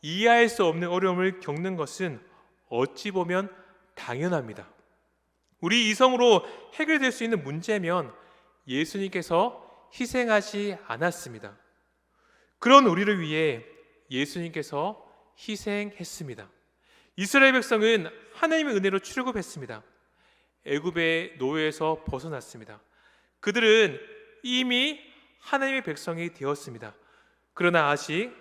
이해할 수 없는 어려움을 겪는 것은 어찌 보면 당연합니다. 우리 이성으로 해결될 수 있는 문제면 예수님께서 희생하지 않았습니다. 그런 우리를 위해 예수님께서 희생했습니다. 이스라엘 백성은 하나님의 은혜로 출애굽했습니다. 애굽의 노예에서 벗어났습니다. 그들은 이미 하나님의 백성이 되었습니다. 그러나 아직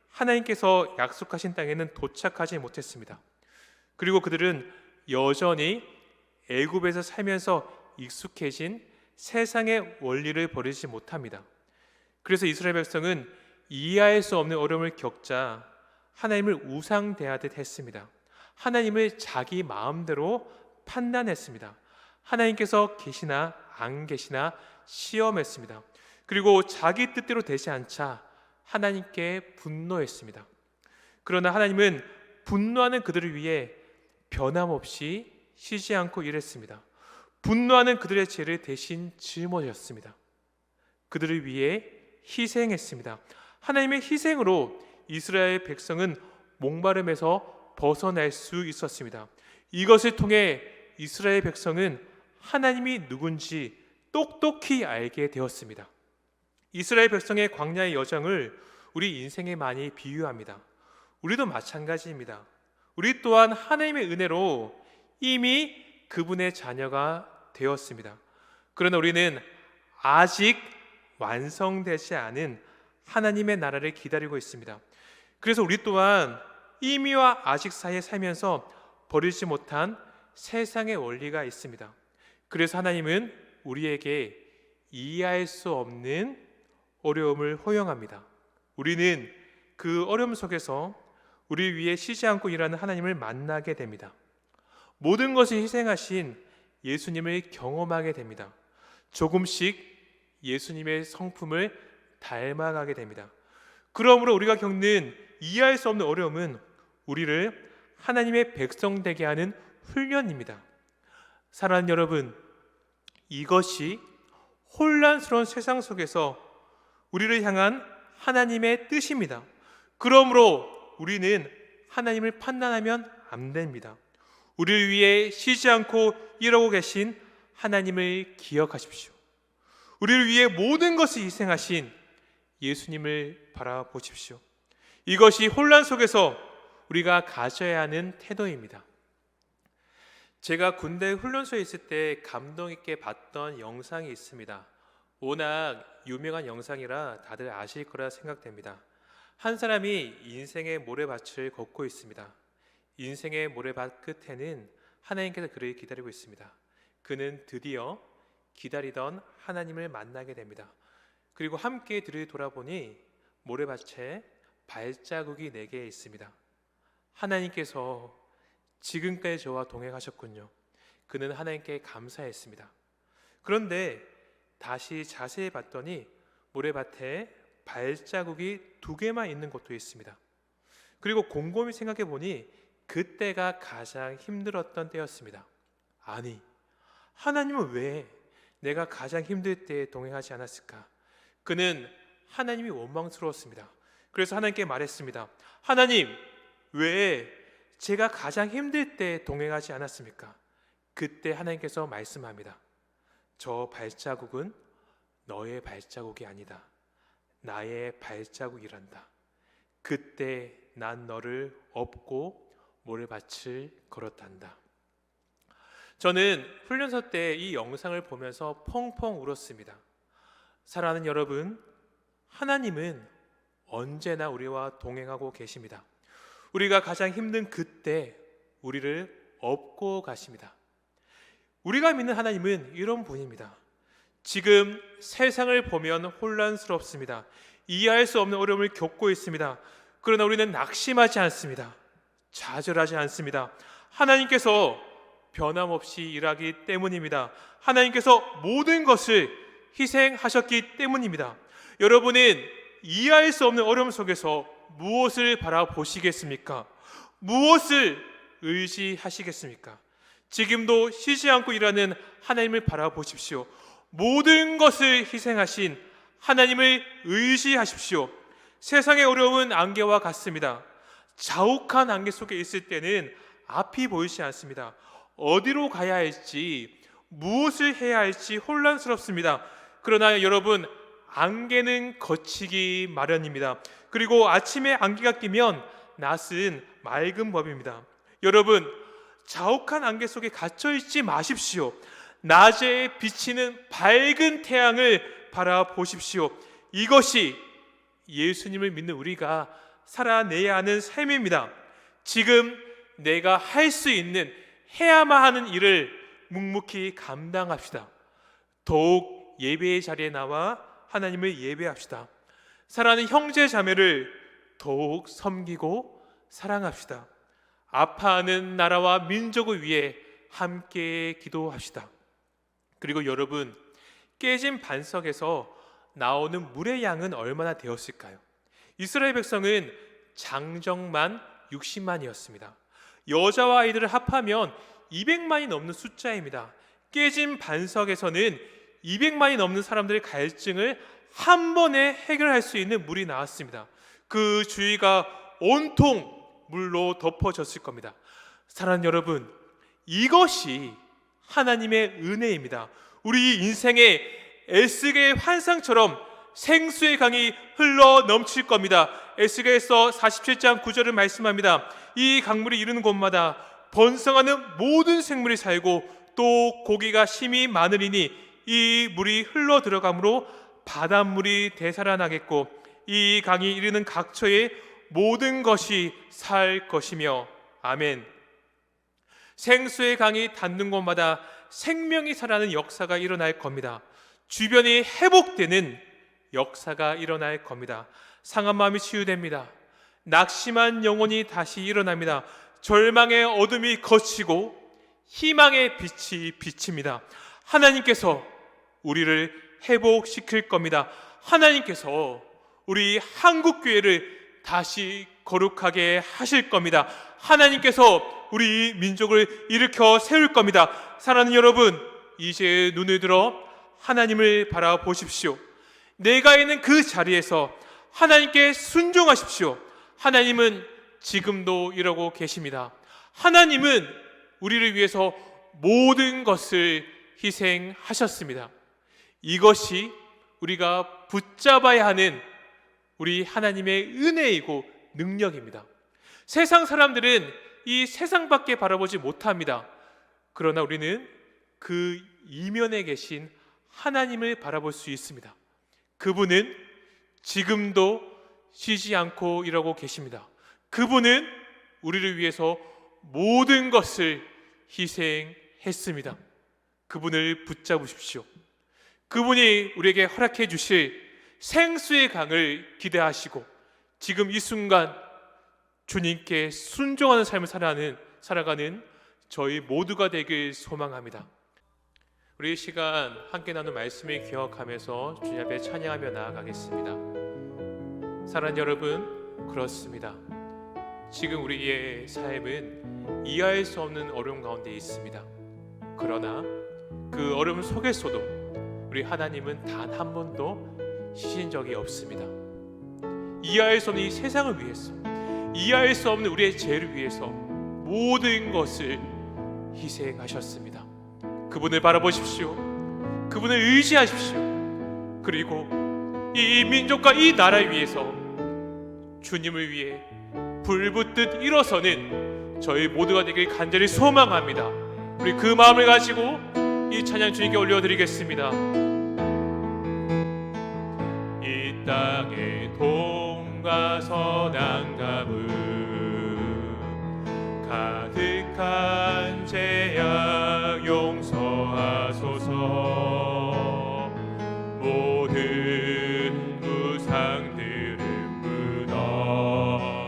하나님께서 약속하신 땅에는 도착하지 못했습니다. 그리고 그들은 여전히 애굽에서 살면서 익숙해진 세상의 원리를 버리지 못합니다. 그래서 이스라엘 백성은 이해할 수 없는 어려움을 겪자 하나님을 우상 대하듯 했습니다. 하나님을 자기 마음대로 판단했습니다. 하나님께서 계시나 안 계시나 시험했습니다. 그리고 자기 뜻대로 되지 않자 하나님께 분노했습니다. 그러나 하나님은 분노하는 그들을 위해 변함없이 쉬지 않고 일했습니다. 분노하는 그들의 죄를 대신 짊어졌습니다. 그들을 위해 희생했습니다. 하나님의 희생으로 이스라엘 백성은 목마름에서 벗어날 수 있었습니다. 이것을 통해 이스라엘 백성은 하나님이 누군지 똑똑히 알게 되었습니다. 이스라엘 백성의 광야의 여정을 우리 인생에 많이 비유합니다. 우리도 마찬가지입니다. 우리 또한 하나님의 은혜로 이미 그분의 자녀가 되었습니다. 그러나 우리는 아직 완성되지 않은 하나님의 나라를 기다리고 있습니다. 그래서 우리 또한 이미와 아직 사이에 살면서 버리지 못한 세상의 원리가 있습니다. 그래서 하나님은 우리에게 이해할 수 없는 어려움을 허용합니다. 우리는 그 어려움 속에서 우리 위해 쉬지 않고 일하는 하나님을 만나게 됩니다. 모든 것을 희생하신 예수님을 경험하게 됩니다. 조금씩 예수님의 성품을 닮아가게 됩니다. 그러므로 우리가 겪는 이해할 수 없는 어려움은 우리를 하나님의 백성 되게 하는 훈련입니다. 사랑하는 여러분, 이것이 혼란스러운 세상 속에서 우리를 향한 하나님의 뜻입니다. 그러므로 우리는 하나님을 판단하면 안 됩니다. 우리를 위해 쉬지 않고 일하고 계신 하나님을 기억하십시오. 우리를 위해 모든 것을 희생하신 예수님을 바라보십시오. 이것이 혼란 속에서 우리가 가져야 하는 태도입니다. 제가 군대 훈련소에 있을 때 감동 있게 봤던 영상이 있습니다. 워낙 유명한 영상이라 다들 아실 거라 생각됩니다. 한 사람이 인생의 모래밭을 걷고 있습니다. 인생의 모래밭 끝에는 하나님께서 그를 기다리고 있습니다. 그는 드디어 기다리던 하나님을 만나게 됩니다. 그리고 함께 뒤를 돌아보니 모래밭에 발자국이 4개 있습니다. 하나님께서 지금까지 저와 동행하셨군요. 그는 하나님께 감사했습니다. 그런데 다시 자세히 봤더니 모래밭에 발자국이 2개만 있는 곳도 있습니다. 그리고 곰곰이 생각해 보니 그때가 가장 힘들었던 때였습니다. 아니, 하나님은 왜 내가 가장 힘들 때 동행하지 않았을까? 그는 하나님이 원망스러웠습니다. 그래서 하나님께 말했습니다. 하나님, 왜 제가 가장 힘들 때 동행하지 않았습니까? 그때 하나님께서 말씀합니다. 저 발자국은 너의 발자국이 아니다. 나의 발자국이란다. 그때 난 너를 업고 모래밭을 걸었단다. 저는 훈련소 때 이 영상을 보면서 펑펑 울었습니다. 사랑하는 여러분, 하나님은 언제나 우리와 동행하고 계십니다. 우리가 가장 힘든 그때 우리를 업고 가십니다. 우리가 믿는 하나님은 이런 분입니다. 지금 세상을 보면 혼란스럽습니다. 이해할 수 없는 어려움을 겪고 있습니다. 그러나 우리는 낙심하지 않습니다. 좌절하지 않습니다. 하나님께서 변함없이 일하기 때문입니다. 하나님께서 모든 것을 희생하셨기 때문입니다. 여러분은 이해할 수 없는 어려움 속에서 무엇을 바라보시겠습니까? 무엇을 의지하시겠습니까? 지금도 쉬지 않고 일하는 하나님을 바라보십시오. 모든 것을 희생하신 하나님을 의지하십시오. 세상의 어려움은 안개와 같습니다. 자욱한 안개 속에 있을 때는 앞이 보이지 않습니다. 어디로 가야 할지, 무엇을 해야 할지 혼란스럽습니다. 그러나 여러분, 안개는 거치기 마련입니다. 그리고 아침에 안개가 끼면 낮은 맑은 법입니다. 여러분, 자욱한 안개 속에 갇혀 있지 마십시오. 낮에 비치는 밝은 태양을 바라보십시오. 이것이 예수님을 믿는 우리가 살아내야 하는 삶입니다. 지금 내가 할 수 있는, 해야만 하는 일을 묵묵히 감당합시다. 더욱 예배의 자리에 나와 하나님을 예배합시다. 사랑하는 형제 자매를 더욱 섬기고 사랑합시다. 아파하는 나라와 민족을 위해 함께 기도합시다. 그리고 여러분, 깨진 반석에서 나오는 물의 양은 얼마나 되었을까요? 이스라엘 백성은 장정만 60만이었습니다. 여자와 아이들을 합하면 200만이 넘는 숫자입니다. 깨진 반석에서는 200만이 넘는 사람들의 갈증을 한 번에 해결할 수 있는 물이 나왔습니다. 그 주위가 온통 물로 덮어졌을 겁니다. 사랑하는 여러분, 이것이 하나님의 은혜입니다. 우리 인생의 에스겔의 환상처럼 생수의 강이 흘러 넘칠 겁니다. 에스겔서 47장 9절을 말씀합니다. 이 강물이 이르는 곳마다 번성하는 모든 생물이 살고 또 고기가 심히 많으리니 이 물이 흘러 들어가므로 바닷물이 되살아나겠고 이 강이 이르는 각처에 모든 것이 살 것이며. 아멘. 생수의 강이 닿는 곳마다 생명이 살아나는 역사가 일어날 겁니다. 주변이 회복되는 역사가 일어날 겁니다. 상한 마음이 치유됩니다. 낙심한 영혼이 다시 일어납니다. 절망의 어둠이 걷히고 희망의 빛이 비칩니다. 하나님께서 우리를 회복시킬 겁니다. 하나님께서 우리 한국교회를 다시 거룩하게 하실 겁니다. 하나님께서 우리 민족을 일으켜 세울 겁니다. 사랑하는 여러분, 이제 눈을 들어 하나님을 바라보십시오. 내가 있는 그 자리에서 하나님께 순종하십시오. 하나님은 지금도 이러고 계십니다. 하나님은 우리를 위해서 모든 것을 희생하셨습니다. 이것이 우리가 붙잡아야 하는 우리 하나님의 은혜이고 능력입니다. 세상 사람들은 이 세상밖에 바라보지 못합니다. 그러나 우리는 그 이면에 계신 하나님을 바라볼 수 있습니다. 그분은 지금도 쉬지 않고 일하고 계십니다. 그분은 우리를 위해서 모든 것을 희생했습니다. 그분을 붙잡으십시오. 그분이 우리에게 허락해 주실 생수의 강을 기대하시고 지금 이 순간 주님께 순종하는 삶을 살아가는 저희 모두가 되길 소망합니다. 우리 이 시간 함께 나눈 말씀을 기억하면서 주님 앞에 찬양하며 나아가겠습니다. 사랑하는 여러분, 그렇습니다. 지금 우리의 삶은 이해할 수 없는 어려움 가운데 있습니다. 그러나 그 어려움 속에서도 우리 하나님은 단 한 번도 쉬신 적이 없습니다. 이해할 수 없는 이 세상을 위해서, 이해할 수 없는 우리의 죄를 위해서 모든 것을 희생하셨습니다. 그분을 바라보십시오. 그분을 의지하십시오. 그리고 이 민족과 이 나라를 위해서 주님을 위해 불붙듯 일어서는 저희 모두가 되길 간절히 소망합니다. 우리 그 마음을 가지고 이 찬양 주님께 올려드리겠습니다. 이 땅에 동과 서남 가문 가득한 죄악 용서하소서. 모든 우상들은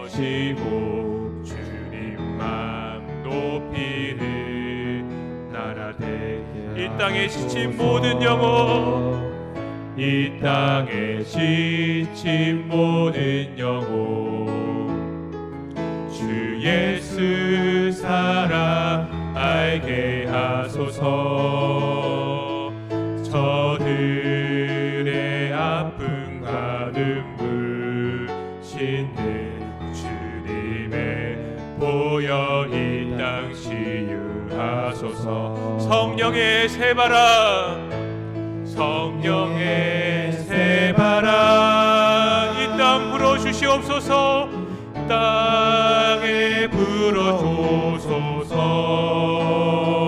무너지고 주님만 높이는 나라 되게. 이 땅에 지친 모든 영혼, 이 땅에 지친 모든 영혼, 주 예수 사랑 알게 하소서. 저들의 아픔과 눈물 씻는 주님의 보혈 이 땅 치유하소서. 성령의 새바람, 성령의 새바람 이 땅 불어주시옵소서. 땅에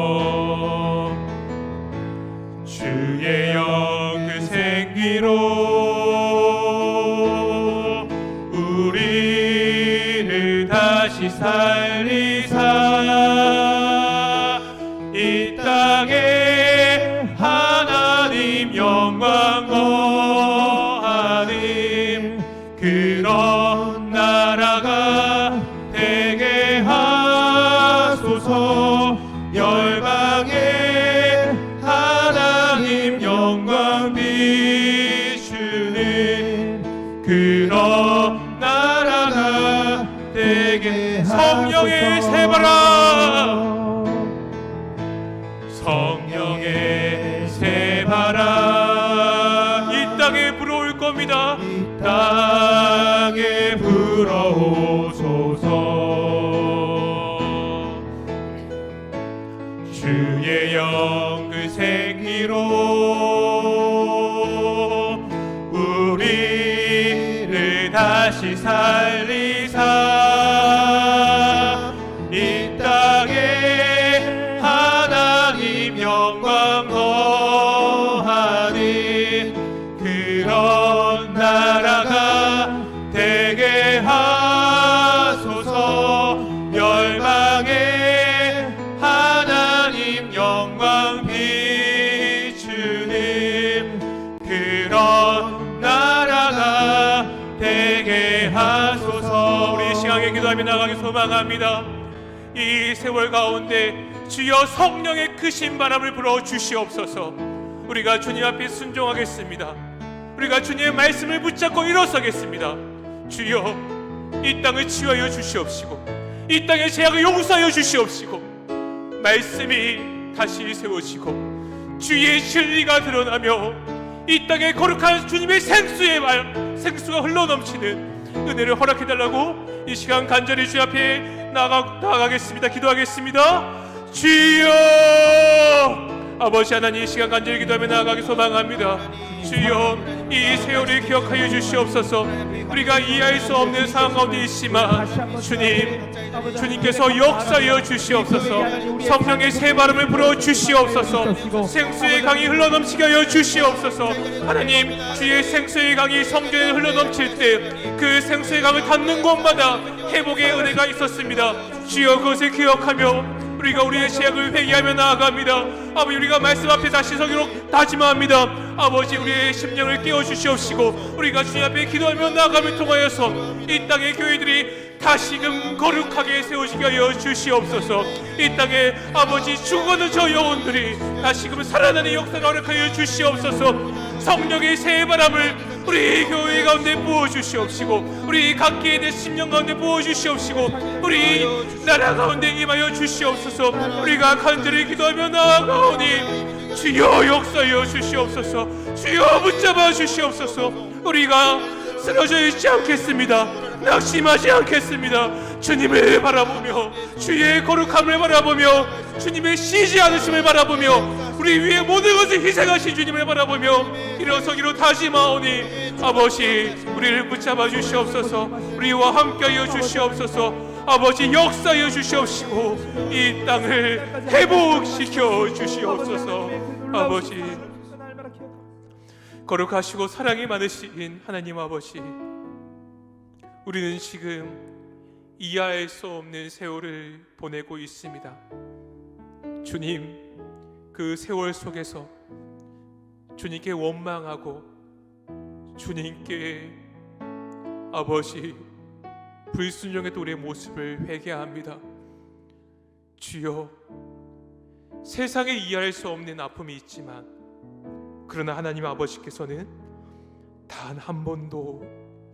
불어주소서. 주의 영 그 생기로 우리를 다시 살리사. 이 땅에 하나님 영광 거하님 그런 나라가 되게 하소서. 열방에 하나님 영광 비추는 그런 성령의 새바람, 성령의 새바람 이 땅에 불어올 겁니다. 땅에 불어오소서. 주의 영 그 생기로 우리를 다시 살리사 이 땅에 하나님 영광 거하니 그런 나라가 되게 하소서. 열방에 하나님 영광 비추는 그런 나라가 되게 하소서. 우리 시간에 기도하며 나가기 소망합니다. 이 세월 가운데 주여 성령의 크신 바람을 불어 주시옵소서. 우리가 주님 앞에 순종하겠습니다. 우리가 주님의 말씀을 붙잡고 일어서겠습니다. 주여 이 땅을 치유하여 주시옵시고 이 땅의 죄악을 용서하여 주시옵시고 말씀이 다시 세워지고 주의 진리가 드러나며 이 땅에 거룩한 주님의 생수가 흘러넘치는 은혜를 허락해달라고 이 시간 간절히 주 앞에 나아가겠습니다. 기도하겠습니다. 주여 아버지 하나님, 이 시간 간절히 기도하며 나아가기 소망합니다. 주여 이 세월을 기억하여 주시옵소서. 우리가 이해할 수 없는 상황 가운데 있지만 주님께서 역사하여 주시옵소서. 성령의 새 바람을 불어 주시옵소서. 생수의 강이 흘러넘치게 하여 주시옵소서. 하나님, 주의 생수의 강이 성전에 흘러넘칠 때 그 생수의 강을 닿는 곳마다 회복의 은혜가 있었습니다. 주여 그것을 기억하며 우리가 우리의 죄악을 회개하며 나아갑니다. 아버지, 우리가 말씀 앞에 다시 서기로 다짐합니다. 아버지, 우리의 심령을 깨워주시옵시고 우리가 주님 앞에 기도하며 나아감을 통하여서 이 땅의 교회들이 다시금 거룩하게 세워지게 하여 주시옵소서. 이 땅에 아버지 죽어가는 저 영혼들이 다시금 살아나는 역사를 허락하여 주시옵소서. 성령의 새 바람을 우리 교회 가운데 부어주시옵시고 우리 각기의 내 심령 가운데 부어주시옵시고 우리 나라 가운데 임하여 주시옵소서. 우리가 간절히 기도하며 나아가오니 주여 역사하여 주시옵소서. 주여 붙잡아 주시옵소서. 우리가 쓰러져 있지 않겠습니다. 낙심하지 않겠습니다. 주님을 바라보며 주의 거룩함을 바라보며 주님의 쉬지 않으심을 바라보며 우리 위에 모든 것을 희생하신 주님을 바라보며 일어서기로 다짐하오니 아버지, 우리를 붙잡아 주시옵소서. 우리와 함께하여 주시옵소서. 아버지, 역사하여 주시옵시고 이 땅을 회복시켜 주시옵소서. 아버지, 거룩하시고 사랑이 많으신 하나님 아버지, 우리는 지금 이해할 수 없는 세월을 보내고 있습니다. 주님, 그 세월 속에서 주님께 원망하고 주님께 아버지 불순종했던 우리의 모습을 회개합니다. 주여, 세상에 이해할 수 없는 아픔이 있지만 그러나 하나님 아버지께서는 단 한 번도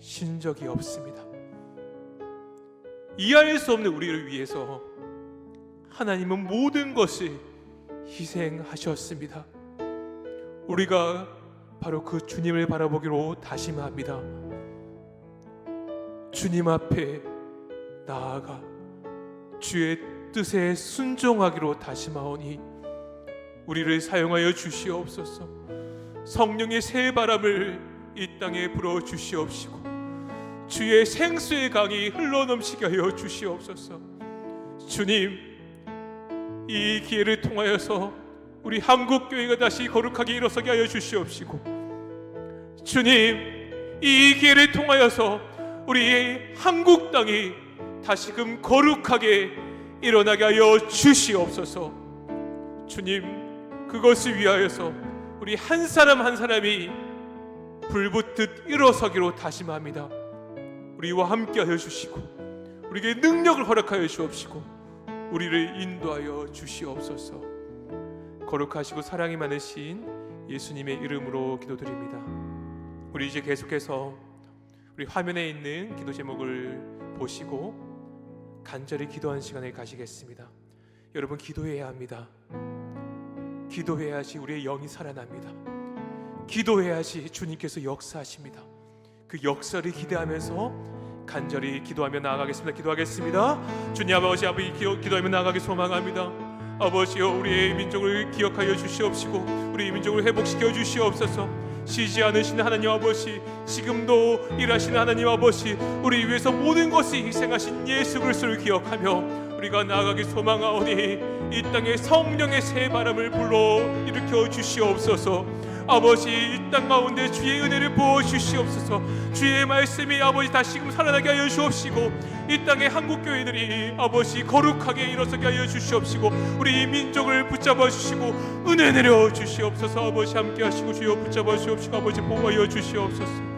신 적이 없습니다. 이해할 수 없는 우리를 위해서 하나님은 모든 것을 희생하셨습니다. 우리가 바로 그 주님을 바라보기로 다짐합니다. 주님 앞에 나아가 주의 뜻에 순종하기로 다짐하오니 우리를 사용하여 주시옵소서. 성령의 새 바람을 이 땅에 불어 주시옵시고 주의 생수의 강이 흘러넘치게 하여 주시옵소서. 주님, 이 기회를 통하여서 우리 한국교회가 다시 거룩하게 일어서게 하여 주시옵시고 주님, 이 기회를 통하여서 우리 한국 땅이 다시금 거룩하게 일어나게 하여 주시옵소서. 주님, 그것을 위하여서 우리 한 사람 한 사람이 불붙듯 일어서기로 다짐합니다. 우리와 함께하여 주시고 우리에게 능력을 허락하여 주옵시고 우리를 인도하여 주시옵소서. 거룩하시고 사랑이 많으신 예수님의 이름으로 기도드립니다. 우리 이제 계속해서 우리 화면에 있는 기도 제목을 보시고 간절히 기도하는 시간을 가지겠습니다. 여러분, 기도해야 합니다. 기도해야지 우리의 영이 살아납니다. 기도해야지 주님께서 역사하십니다. 그 역사를 기대하면서 간절히 기도하며 나아가겠습니다. 기도하겠습니다. 주님 아버지, 기도하며 나아가기 소망합니다. 아버지여, 우리의 민족을 기억하여 주시옵시고 우리 민족을 회복시켜 주시옵소서. 쉬지 않으시는 하나님 아버지, 지금도 일하시는 하나님 아버지, 우리 위해서 모든 것을 희생하신 예수 그리스도를 기억하며 우리가 나아가기 소망하오니 이 땅에 성령의 새 바람을 불러 일으켜 주시옵소서. 아버지, 이 땅 가운데 주의 은혜를 부어 주시옵소서. 주의 말씀이 아버지 다시금 살아나게 하여 주옵시고 이 땅의 한국교회들이 아버지 거룩하게 일어서게 하여 주시옵시고 우리 민족을 붙잡아 주시고 은혜 내려 주시옵소서. 아버지 함께 하시고 주여 붙잡아 주옵시고 아버지 보호하여 주시옵소서.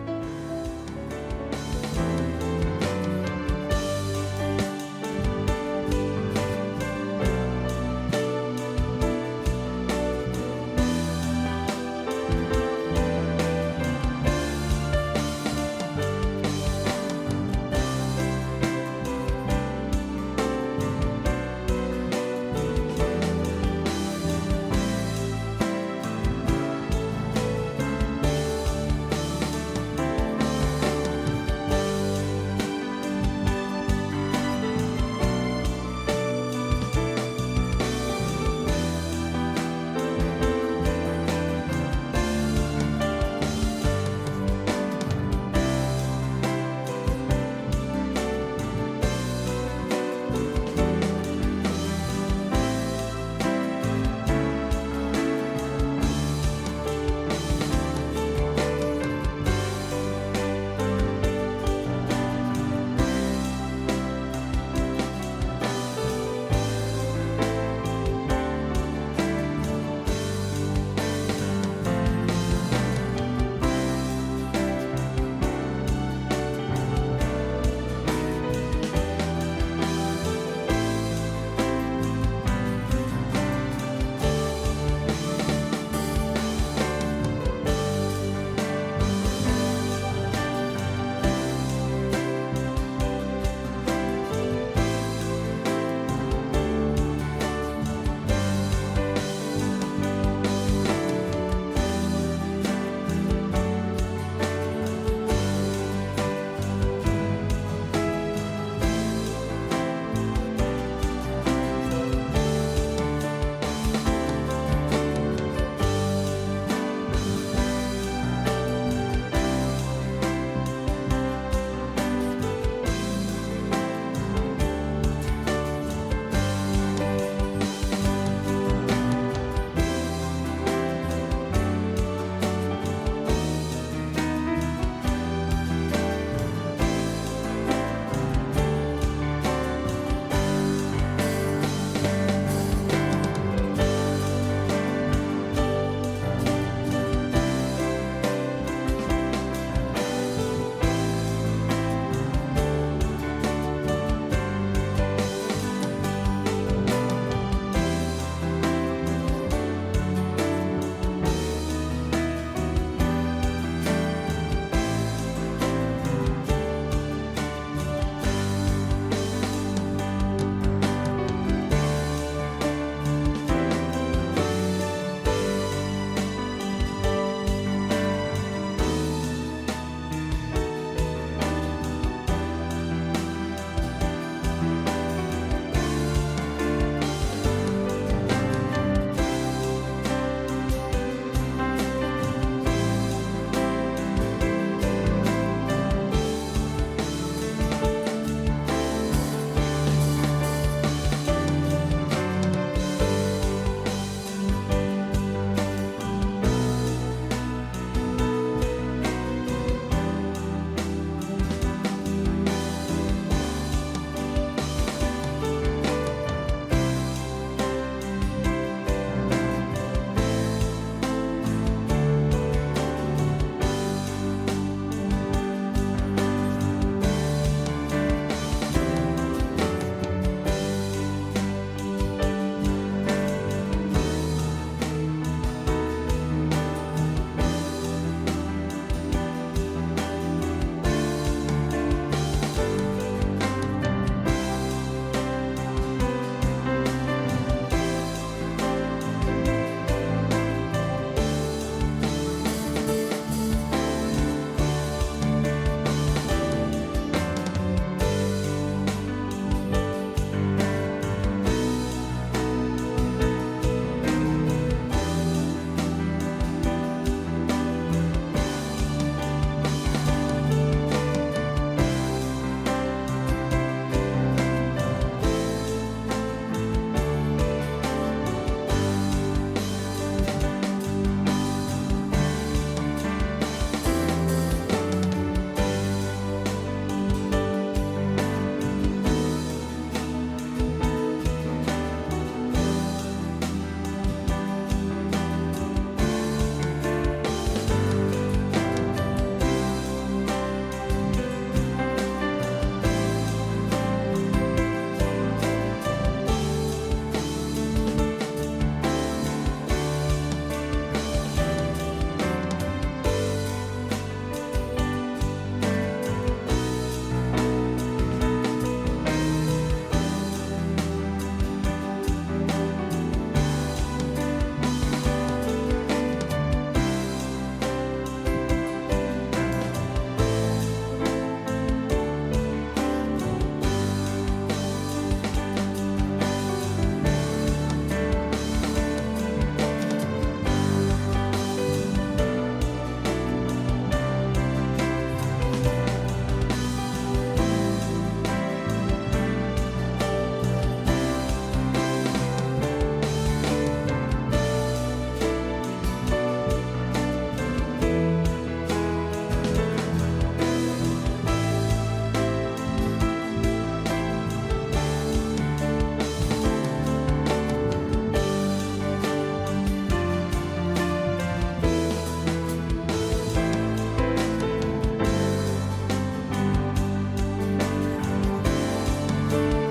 주님